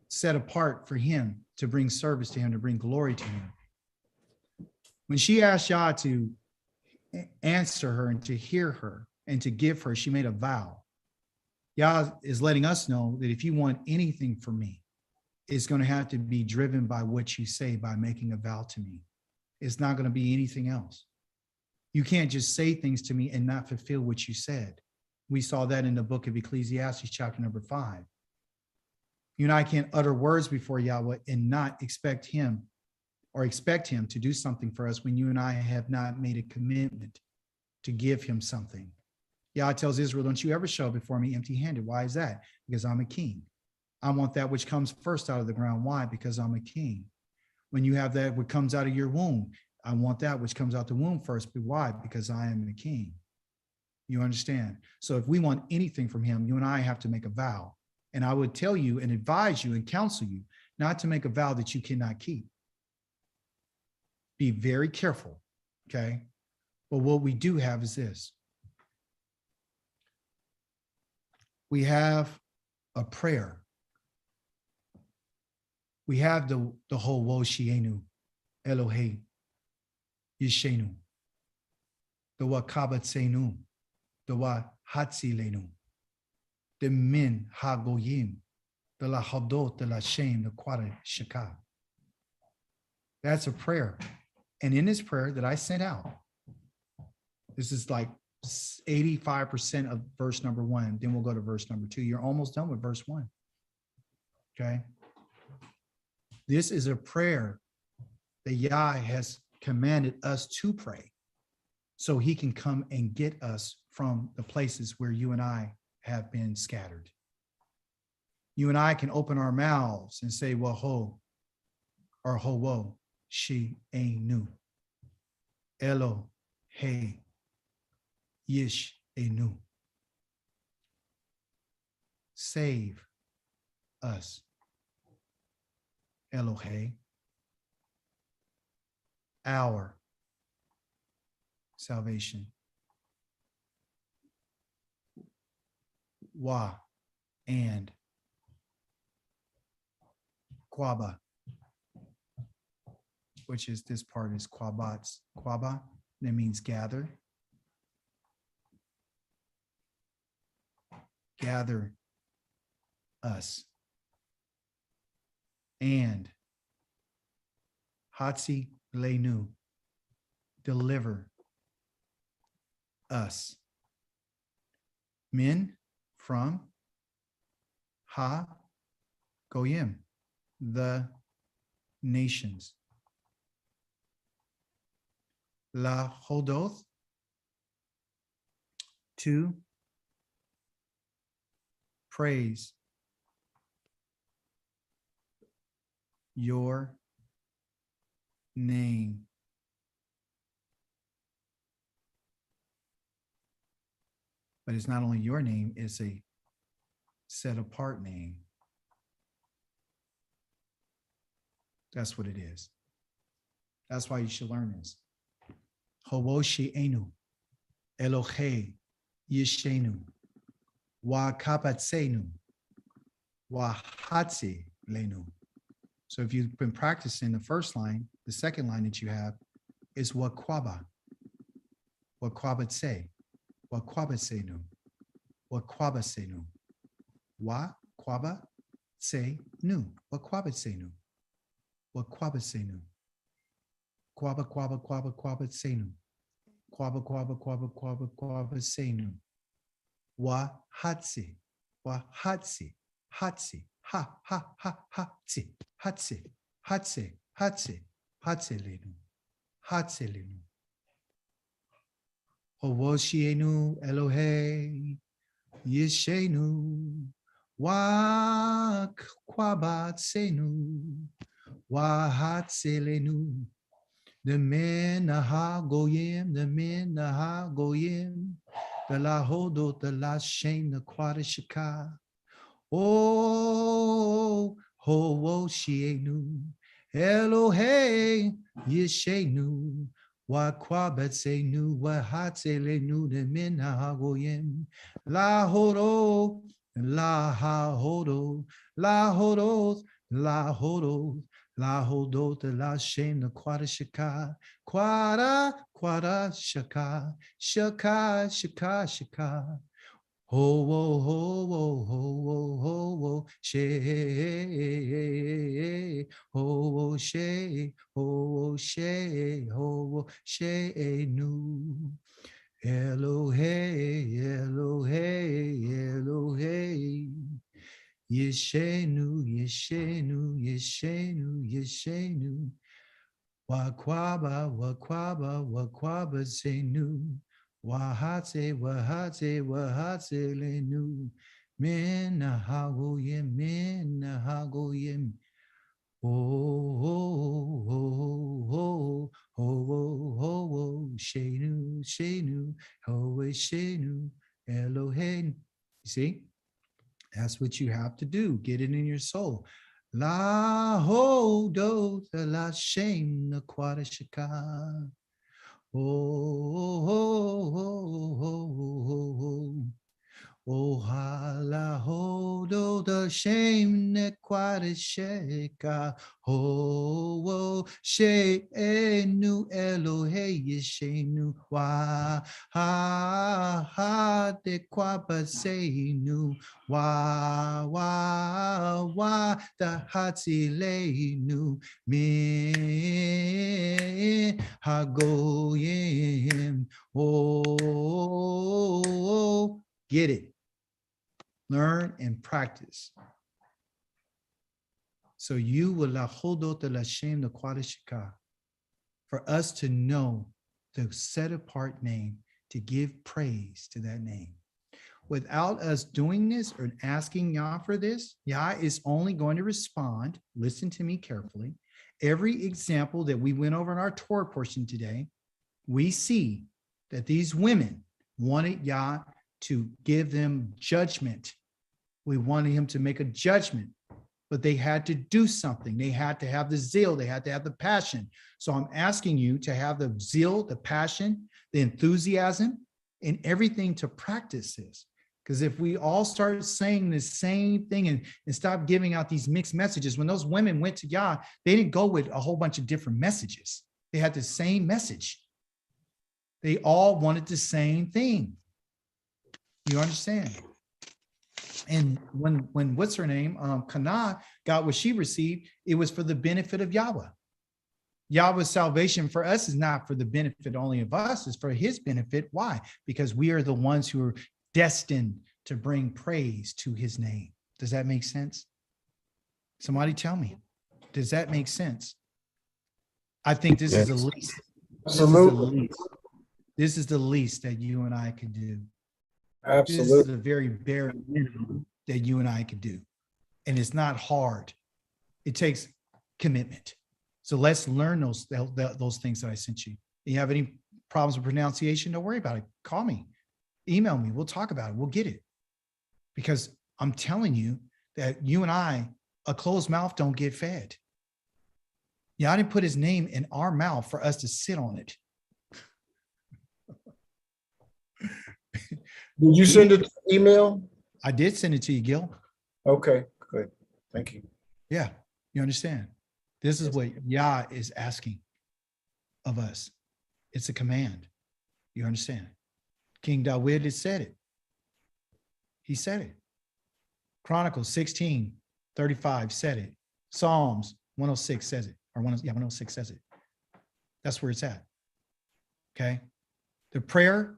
set apart for him, to bring service to him, to bring glory to him. When she asked Yah to answer her and to hear her and to give her, she made a vow. Yah is letting us know that if you want anything from me, it's going to have to be driven by what you say, by making a vow to me. It's not going to be anything else. You can't just say things to me and not fulfill what you said. We saw that in the book of Ecclesiastes, chapter number 5. You and I can't utter words before Yahweh and not expect him to do something for us when you and I have not made a commitment to give him something. Yah tells Israel, don't you ever show before me empty-handed. Why is that? Because I'm a king. I want that which comes first out of the ground. Why? Because I'm a king. When you have that which comes out of your womb, I want that which comes out the womb first. But why? Because I am a king. You understand? So if we want anything from him, you and I have to make a vow. And I would tell you and advise you and counsel you not to make a vow that you cannot keep. Be very careful, okay? But what we do have is this. We have a prayer. We have the whole Woshienu, Elohei, Yishenu, the Wakabatsenu, the Wahatzilenu, the Min Hagoyim, the Lahadot, the Lashem, the Quara Shaka. That's a prayer. And in this prayer that I sent out, This is like 85% of verse number 1. Then we'll go to verse number 2. You're almost done with verse 1. Okay. This is a prayer that Yah has commanded us to pray so he can come and get us from the places where you and I have been scattered. You and I can open our mouths and say, Waho, or Ho-wo, she ain't new. Elo, hey, yish, enu. Save us. Elohe, our salvation. Wa, and Quaba, which is this part is Quabats. Quaba, that means gather. Gather us. And Hatsi Lenu, deliver us. Min from Ha Goyim, the nations. La Hodoth, to praise your name. But it's not only your name, it's a set apart name. That's what it is. That's why you should learn this. Howoshi enu, Elohe yishenu, wa kapatsenu, wa hatsi lenu. So if you've been practicing the first line, the second line that you have is wakwaba, wakwabatse, wakwabatsenu, wakwabatsenu, wa kwaba se nu, wakwabatsenu, wakwabatsenu, kwaba kwaba kwaba kwabatsenu, kwaba kwaba kwaba kwaba kwabatsenu, wa hatsi, hatsi, ha hatsi, hatsi lenu. Howoshienu Elohe Yishenu wa kwabatsenu wa hatsilenu. The men ha goyim, the men ha goyim, the la hodot, the la shem, the quadashika. Oh, Howoshienu Elohe Yishenu wa kwabatsenu wa hatsilenu, the men ha goyim, la hodo, la ha hodo, la hodo, la hodo, la hodo, the la shem, the quadashika, quada shaka, shaka. Ho wo ho wo ho wo ho wo she ho wo she nu Elohe Yeshenu wakwaba zenu wahatse lenu men hagoyim ho shenu Elohe. You see, that's what you have to do. Get it in your soul. La ho do the la shem the quadashika. Oh ha la ho do the shame ne kwade sheka ho she nu Elohe yeshenu wa ha de kwaba nu wa da hatzilenu me hagoyim. Oh, get it. Learn and practice. So you will lachodot lashem the kwadeshika, for us to know the set apart name, to give praise to that name. Without us doing this or asking Yah for this, Yah is only going to respond. Listen to me carefully. Every example that we went over in our Torah portion today, we see that these women wanted Yah to give them judgment. We wanted him to make a judgment, but they had to do something. They had to have the zeal. They had to have the passion. So I'm asking you to have the zeal, the passion, the enthusiasm, and everything to practice this. Because if we all start saying the same thing and stop giving out these mixed messages, when those women went to Yah, they didn't go with a whole bunch of different messages. They had the same message. They all wanted the same thing. You understand? And when what's her name, Kana got what she received, it was for the benefit of Yahweh. Yahweh's salvation for us is not for the benefit only of us, it's for his benefit. Why? Because we are the ones who are destined to bring praise to his name. Does that make sense? Somebody tell me. Does that make sense? I think this is the least. Absolutely. This is the least that you and I could do. This is Absolutely. the very bare minimum that you and I could do. And it's not hard. It takes commitment. So let's learn those things that I sent you. If you have any problems with pronunciation, don't worry about it. Call me, email me. We'll talk about it. We'll get it. Because I'm telling you that you and I, a closed mouth don't get fed. Yeah, I didn't put his name in our mouth for us to sit on it. Did you send it to email? I did send it to you, Gil. Okay, good. Thank you. Yeah, you understand? This is what Yah is asking of us. It's a command. You understand? King David has said it. He said it. Chronicles 16:35 said it. Psalms 106 says it. Or 106 says it. That's where it's at. Okay? The prayer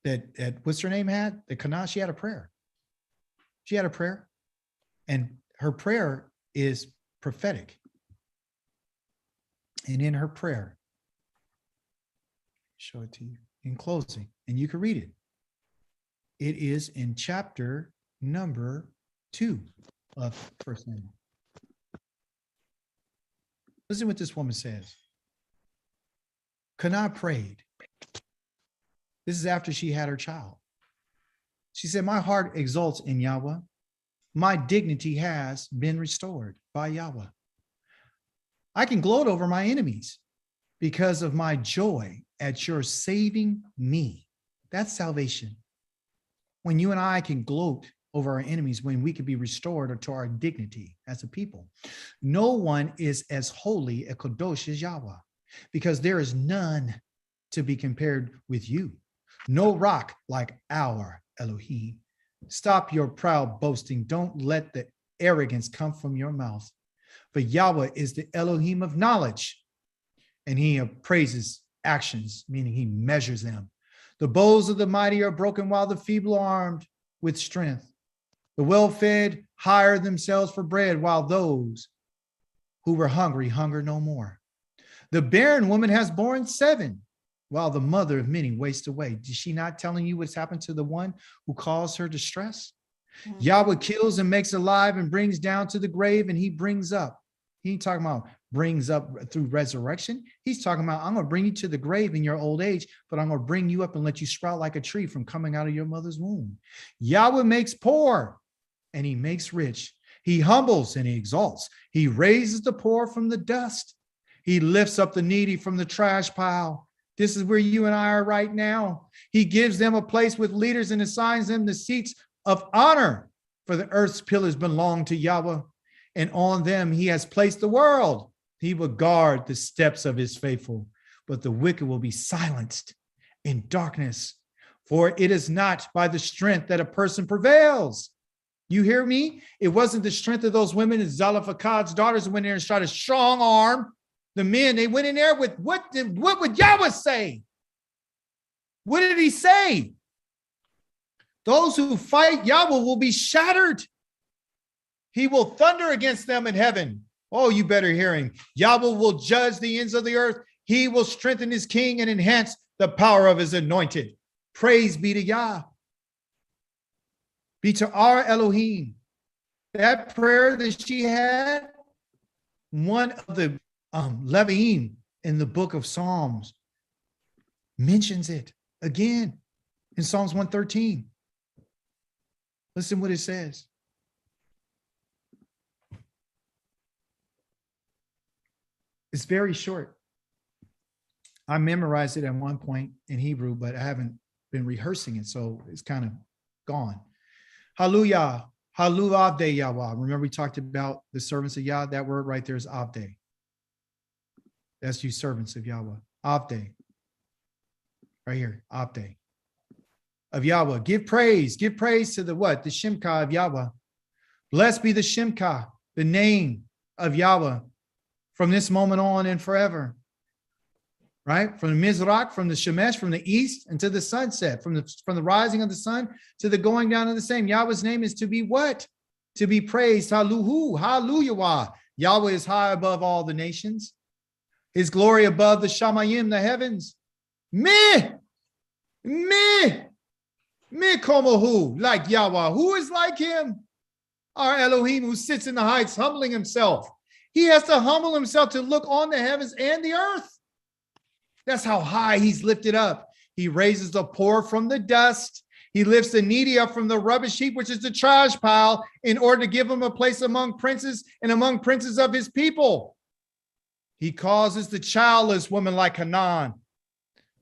that what's her name had? The Kana, she had a prayer. She had a prayer. And her prayer is prophetic. And in her prayer, show it to you in closing, and you can read it. It is in chapter number 2 of First Samuel. Listen what this woman says. Kana prayed. This is after she had her child. She said, my heart exults in Yahweh. My dignity has been restored by Yahweh. I can gloat over my enemies because of my joy at your saving me. That's salvation. When you and I can gloat over our enemies, when we can be restored to our dignity as a people. No one is as holy a kadosh as Yahweh, because there is none to be compared with you. No rock like our Elohim. Stop your proud boasting. Don't let the arrogance come from your mouth. For Yahweh is the Elohim of knowledge, and he appraises actions, meaning he measures them. The bows of the mighty are broken, while the feeble are armed with strength. The well-fed hire themselves for bread, while those who were hungry hunger no more. The barren woman has borne 7, while the mother of many wastes away. Is she not telling you what's happened to the one who caused her distress? Mm-hmm. Yahweh kills and makes alive and brings down to the grave, and he brings up. He ain't talking about brings up through resurrection. He's talking about, I'm going to bring you to the grave in your old age, but I'm going to bring you up and let you sprout like a tree from coming out of your mother's womb. Yahweh makes poor and he makes rich. He humbles and he exalts. He raises the poor from the dust. He lifts up the needy from the trash pile. This is where you and I are right now. He gives them a place with leaders and assigns them the seats of honor. For the earth's pillars belong to Yahweh, and on them he has placed the world. He will guard the steps of his faithful, but the wicked will be silenced in darkness. For it is not by the strength that a person prevails. You hear me? It wasn't the strength of those women. Zelophehad's daughters went in there and tried to strong arm the men. They went in there with what would Yahweh say? What did he say? Those who fight Yahweh will be shattered. He will thunder against them in heaven. Oh, you better hear him. Yahweh will judge the ends of the earth. He will strengthen his king and enhance the power of his anointed. Praise be to Yah. Be to our Elohim. That prayer that she had, one of the Leviim in the book of Psalms mentions it again in Psalms 113. Listen what it says. It's very short. I memorized it at one point in Hebrew, but I haven't been rehearsing it, so it's kind of gone. Hallelujah. Halu Avde Yahweh. Remember we talked about the servants of Yah? That word right there is Avde. That's you servants of Yahweh. Avde. Right here, Avde. Of Yahweh. Give praise to the what? The Shemka of Yahweh. Blessed be the Shemka, the name of Yahweh, from this moment on and forever. Right? From the Mizrach, from the Shemesh, from the east and to the sunset, from the rising of the sun to the going down of the same. Yahweh's name is to be what? To be praised. Haluhu, hallelujah. Yahweh is high above all the nations. His glory above the Shamayim, the heavens. Me komohu, like Yahweh. Who is like him? Our Elohim, who sits in the heights, humbling himself. He has to humble himself to look on the heavens and the earth. That's how high he's lifted up. He raises the poor from the dust. He lifts the needy up from the rubbish heap, which is the trash pile, in order to give him a place among princes and among princes of his people. He causes the childless woman like Hanan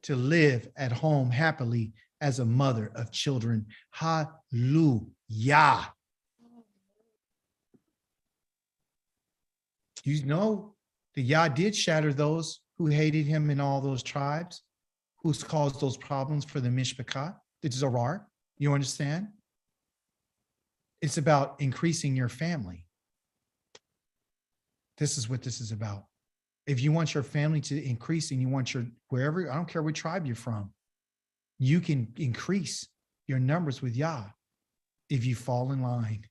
to live at home happily as a mother of children. Hallelujah. You know, the Yah did shatter those who hated him in all those tribes, who's caused those problems for the Mishpachah, the Zorar. You understand? It's about increasing your family. This is what this is about. If you want your family to increase and you want your, wherever, I don't care what tribe you're from, you can increase your numbers with Yah if you fall in line.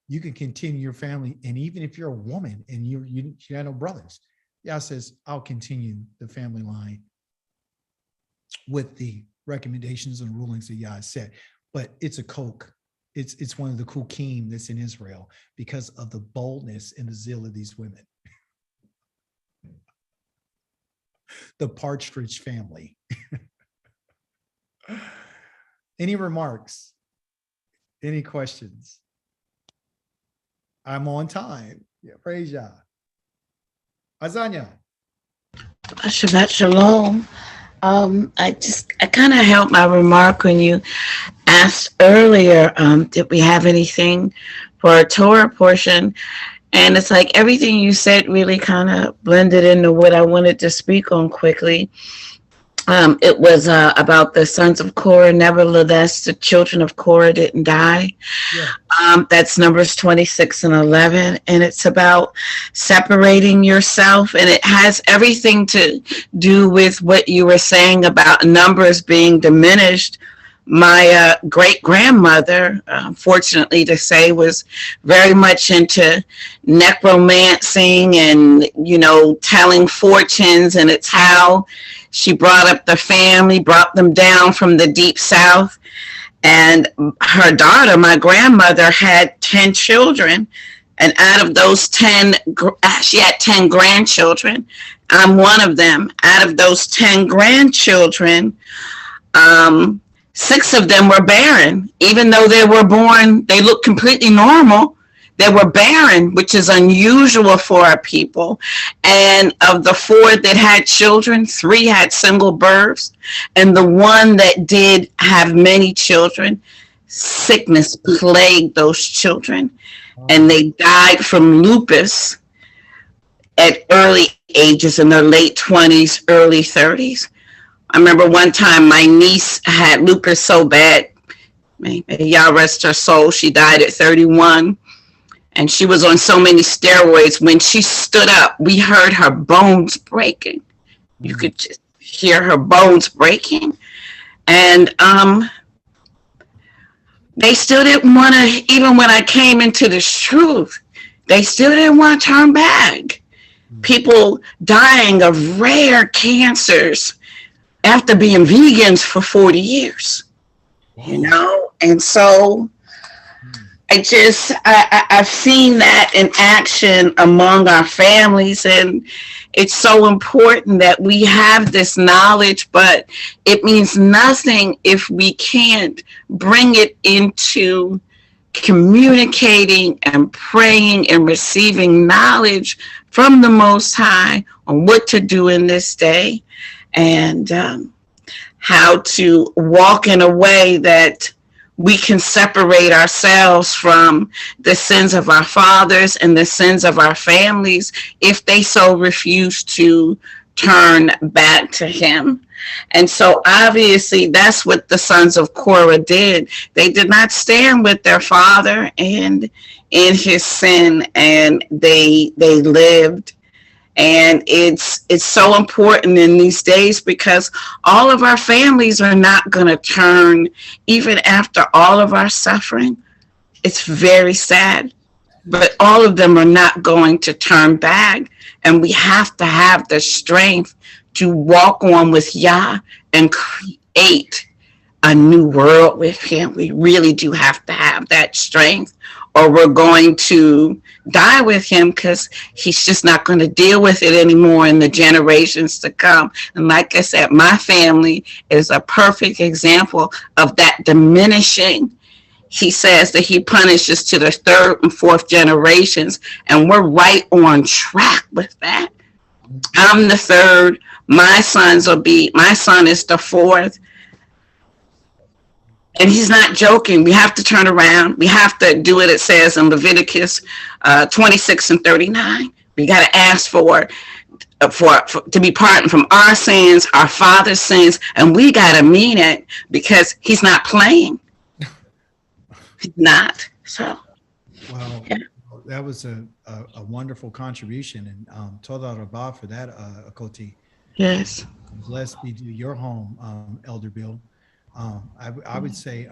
You can continue your family. And even if you're a woman and you have no brothers, Yah says, I'll continue the family line with the recommendations and rulings that Yah said. But it's a coke. It's one of the kukim that's in Israel because of the boldness and the zeal of these women. The Partridge family. Any remarks? Any questions? I'm on time. Yeah, praise Yah. Azanya. Shabbat Shalom. I kind of held my remark when you asked earlier, did we have anything for a Torah portion? And it's like everything you said really kind of blended into what I wanted to speak on quickly. It was about the sons of Korah. Nevertheless, the children of Korah didn't die. Yeah. That's Numbers 26 and 11. And it's about separating yourself. And it has everything to do with what you were saying about numbers being diminished. My great-grandmother, fortunately to say, was very much into necromancing and, telling fortunes. And it's how she brought up the family, brought them down from the deep south. And her daughter, my grandmother, had 10 children. And out of those 10, she had 10 grandchildren. I'm one of them. Out of those 10 grandchildren, 6 of them were barren. Even though they were born, they looked completely normal. They were barren, which is unusual for our people. And of the 4 that had children, 3 had single births. And the one that did have many children, sickness plagued those children. And they died from lupus at early ages, in their late 20s, early 30s. I remember one time my niece had lupus so bad, may y'all rest her soul, she died at 31. And she was on so many steroids. When she stood up, we heard her bones breaking. You could just hear her bones breaking. And they still didn't want to, even when I came into this truth, they still didn't want to turn back. People dying of rare cancers after being vegans for 40 years, you know? And so I've seen that in action among our families, and it's so important that we have this knowledge, but it means nothing if we can't bring it into communicating and praying and receiving knowledge from the Most High on what to do in this day, and how to walk in a way that we can separate ourselves from the sins of our fathers and the sins of our families if they so refuse to turn back to him. And so obviously that's what the sons of Korah did. They did not stand with their father and in his sin, and they lived. And it's so important in these days, because all of our families are not going to turn, even after all of our suffering. It's very sad, but all of them are not going to turn back. And we have to have the strength to walk on with Yah and create a new world with him. We really do have to have that strength, or we're going to die with him, because he's just not going to deal with it anymore in the generations to come. And like I said, my family is a perfect example of that diminishing. He says that he punishes to the 3rd and 4th generations, and we're right on track with that. I'm the 3rd. My son is the 4th. And he's not joking. We have to turn around. We have to do what it says in Leviticus 26 and 39. We got to ask for to be pardoned from our sins, our father's sins, and we got to mean it, because he's not playing. He's not. So, Well, yeah. that was a wonderful contribution, and Toda Rabah for that, Akoti. Yes. Blessed be your home, Elder Bill. I would say,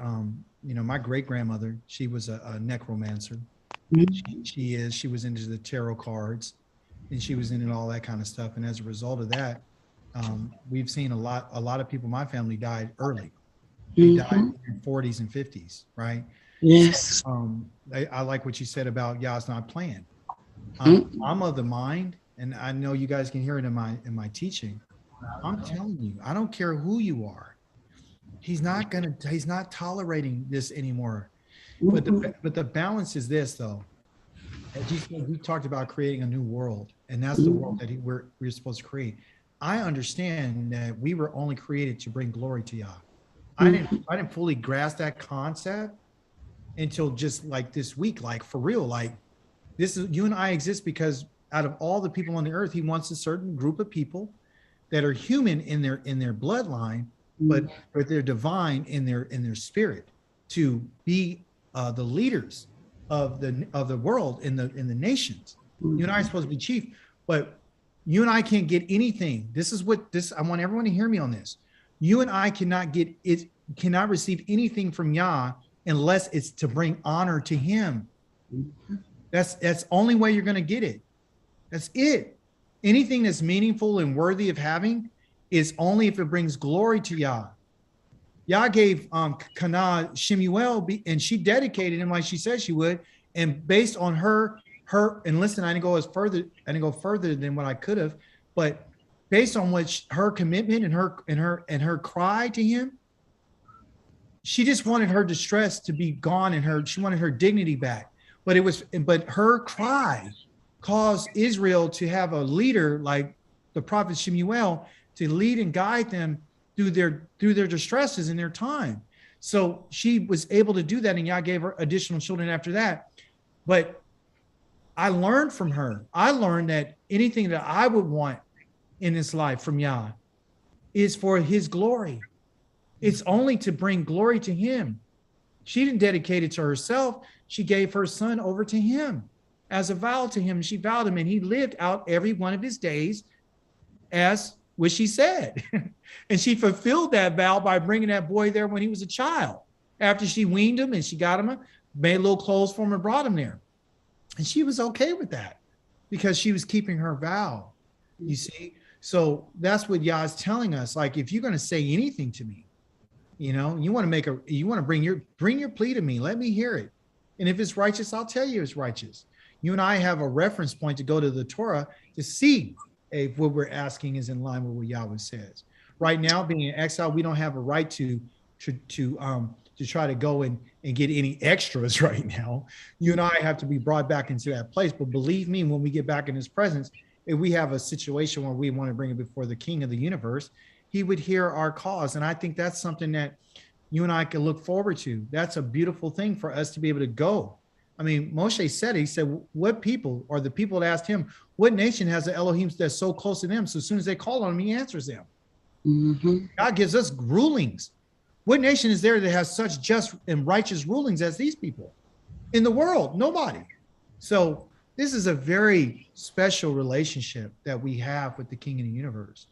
my great grandmother, she was a necromancer. She was into the tarot cards, and she was into all that kind of stuff. And as a result of that, we've seen a lot of people in my family died early. They died in their 40s and 50s, right? Yes. I like what you said about Yah's not playing. I'm of the mind, and I know you guys can hear it in my teaching. I'm telling you, I don't care who you are. He's not tolerating this anymore. But the balance is this, though. As you said, we talked about creating a new world, and that's the world that we're supposed to create. I understand that we were only created to bring glory to Yah. I didn't fully grasp that concept until just like this week, like for real, like this is, you and I exist because out of all the people on the earth, he wants a certain group of people that are human in their bloodline, but they're divine in their spirit, to be the leaders of the world in the nations. You and I are supposed to be chief, but you and I can't get anything. I want everyone to hear me on this. You and I cannot receive anything from Yah unless it's to bring honor to him. That's the only way you're going to get it. That's it. Anything that's meaningful and worthy of having is only if it brings glory to Yah. Yah gave Kana Shemuel, and she dedicated him like she said she would. And based on her, and listen, I didn't go further than what I could have, but based on her commitment and her cry to him, she just wanted her distress to be gone, and she wanted her dignity back. but her cry caused Israel to have a leader like the prophet Shemuel to lead and guide them through their distresses in their time. So she was able to do that, and Yah gave her additional children after that. But I learned from her. I learned that anything that I would want in this life from Yah is for his glory. It's only to bring glory to him. She didn't dedicate it to herself. She gave her son over to him as a vow to him. She vowed him, and he lived out every one of his days as what she said. And she fulfilled that vow by bringing that boy there when he was a child. After she weaned him and she got him, made little clothes for him and brought him there. And she was okay with that because she was keeping her vow, you see? So that's what Yah is telling us. Like, if you're going to say anything to me, you want to bring your plea to me. Let me hear it. And if it's righteous, I'll tell you it's righteous. You and I have a reference point to go to the Torah to see if what we're asking is in line with what Yahweh says. Right now, being in exile, we don't have a right to try to go and get any extras right now. You and I have to be brought back into that place. But believe me, when we get back in his presence, if we have a situation where we want to bring it before the King of the universe, he would hear our cause. And I think that's something that you and I can look forward to. That's a beautiful thing for us to be able to go. I mean, Moshe said, he said, what people, or the people that asked him, what nation has an Elohim that's so close to them? So as soon as they call on him, he answers them. Mm-hmm. God gives us rulings. What nation is there that has such just and righteous rulings as these people in the world? Nobody. So this is a very special relationship that we have with the King of the universe.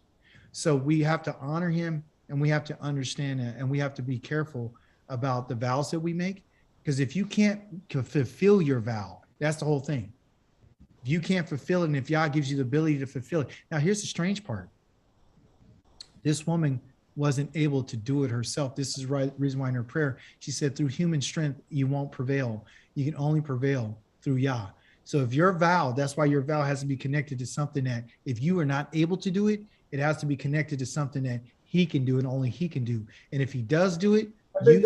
So we have to honor him, and we have to understand that, and we have to be careful about the vows that we make. Because if you can't fulfill your vow, that's the whole thing. If you can't fulfill it, and if Yah gives you the ability to fulfill it. Now, here's the strange part. This woman wasn't able to do it herself. This is the reason why in her prayer, she said, through human strength, you won't prevail. You can only prevail through Yah. So if your vow, that's why your vow has to be connected to something that if you are not able to do it, it has to be connected to something that he can do and only he can do. And if he does do it, you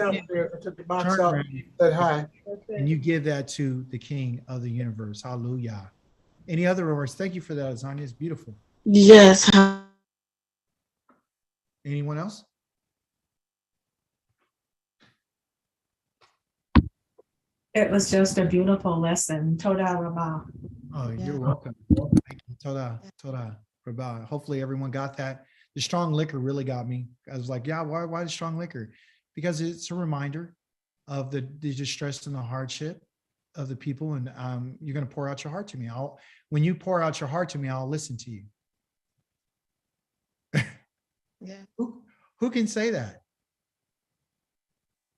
took the box turn out, around said hi. and you give that to the King of the universe. Hallelujah. Any other remarks? Thank you for that, Azania. It's beautiful. Yes. Anyone else? It was just a beautiful lesson. Toda Rabbah. Oh, Yeah. you're welcome. Thank you. Toda. Rabah. Hopefully everyone got that. The strong liquor really got me. I was like, yeah, why the strong liquor? Because it's a reminder of the distress and the hardship of the people. And you're going to pour out your heart to me. When you pour out your heart to me, I'll listen to you. Yeah. Who can say that?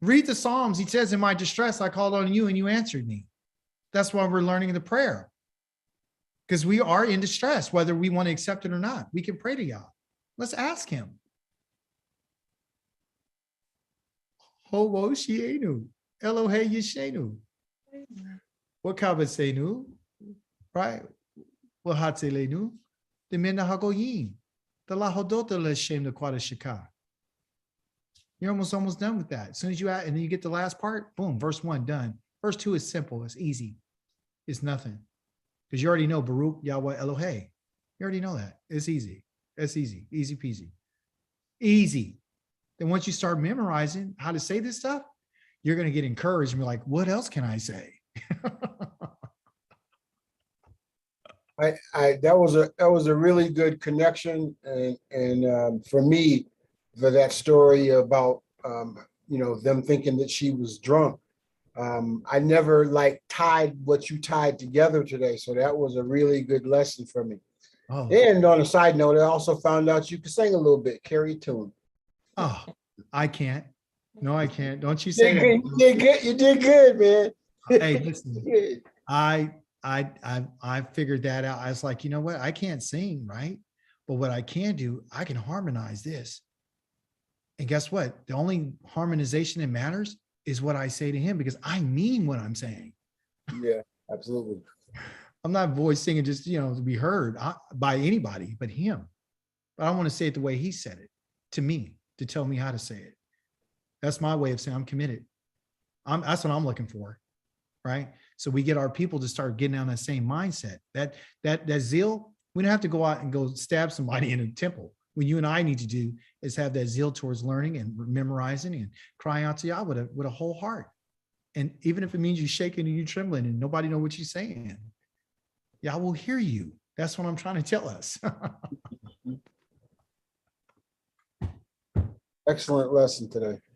Read the Psalms. He says, in my distress, I called on you and you answered me. That's why we're learning the prayer. Because we are in distress, whether we want to accept it or not. We can pray to Yah. Let's ask him. Hovo shienu, Elohe yishenu. Wakabaseinu, right? Wahatzelenu, the Minna Hagoyim, the Lahodota Leshem, the Quadashika. You're almost done with that. As soon as you add, and then you get the last part, boom, verse 1 done. Verse 2 is simple, it's easy. It's nothing. Because you already know Baruch Yahweh Elohe. You already know that. It's easy. It's easy. Easy peasy. Easy. Then once you start memorizing how to say this stuff, you're going to get encouraged and be like, what else can I say? That was a really good connection, and for me, for that story about them thinking that she was drunk. I never tied what you tied together today, so that was a really good lesson for me. Oh, And on a side note, I also found out you could sing a little bit, carry a tune. oh, I can't. No, I can't. Don't you say that. You did good. You did good, man. Hey, listen, I figured that out. I was like, you know what? I can't sing, right? But what I can do, I can harmonize this. And guess what? The only harmonization that matters is what I say to him, because I mean what I'm saying. Yeah, absolutely. I'm not voice singing just, to be heard by anybody but him. But I want to say it the way he said it to me, to tell me how to say it. That's my way of saying I'm committed. That's what I'm looking for, right? So we get our people to start getting on that same mindset. That zeal, we don't have to go out and go stab somebody in a temple. What you and I need to do is have that zeal towards learning and memorizing and crying out to Yah with a whole heart. And even if it means you shaking and you trembling and nobody know what you're saying, Yah will hear you. That's what I'm trying to tell us. Excellent lesson today.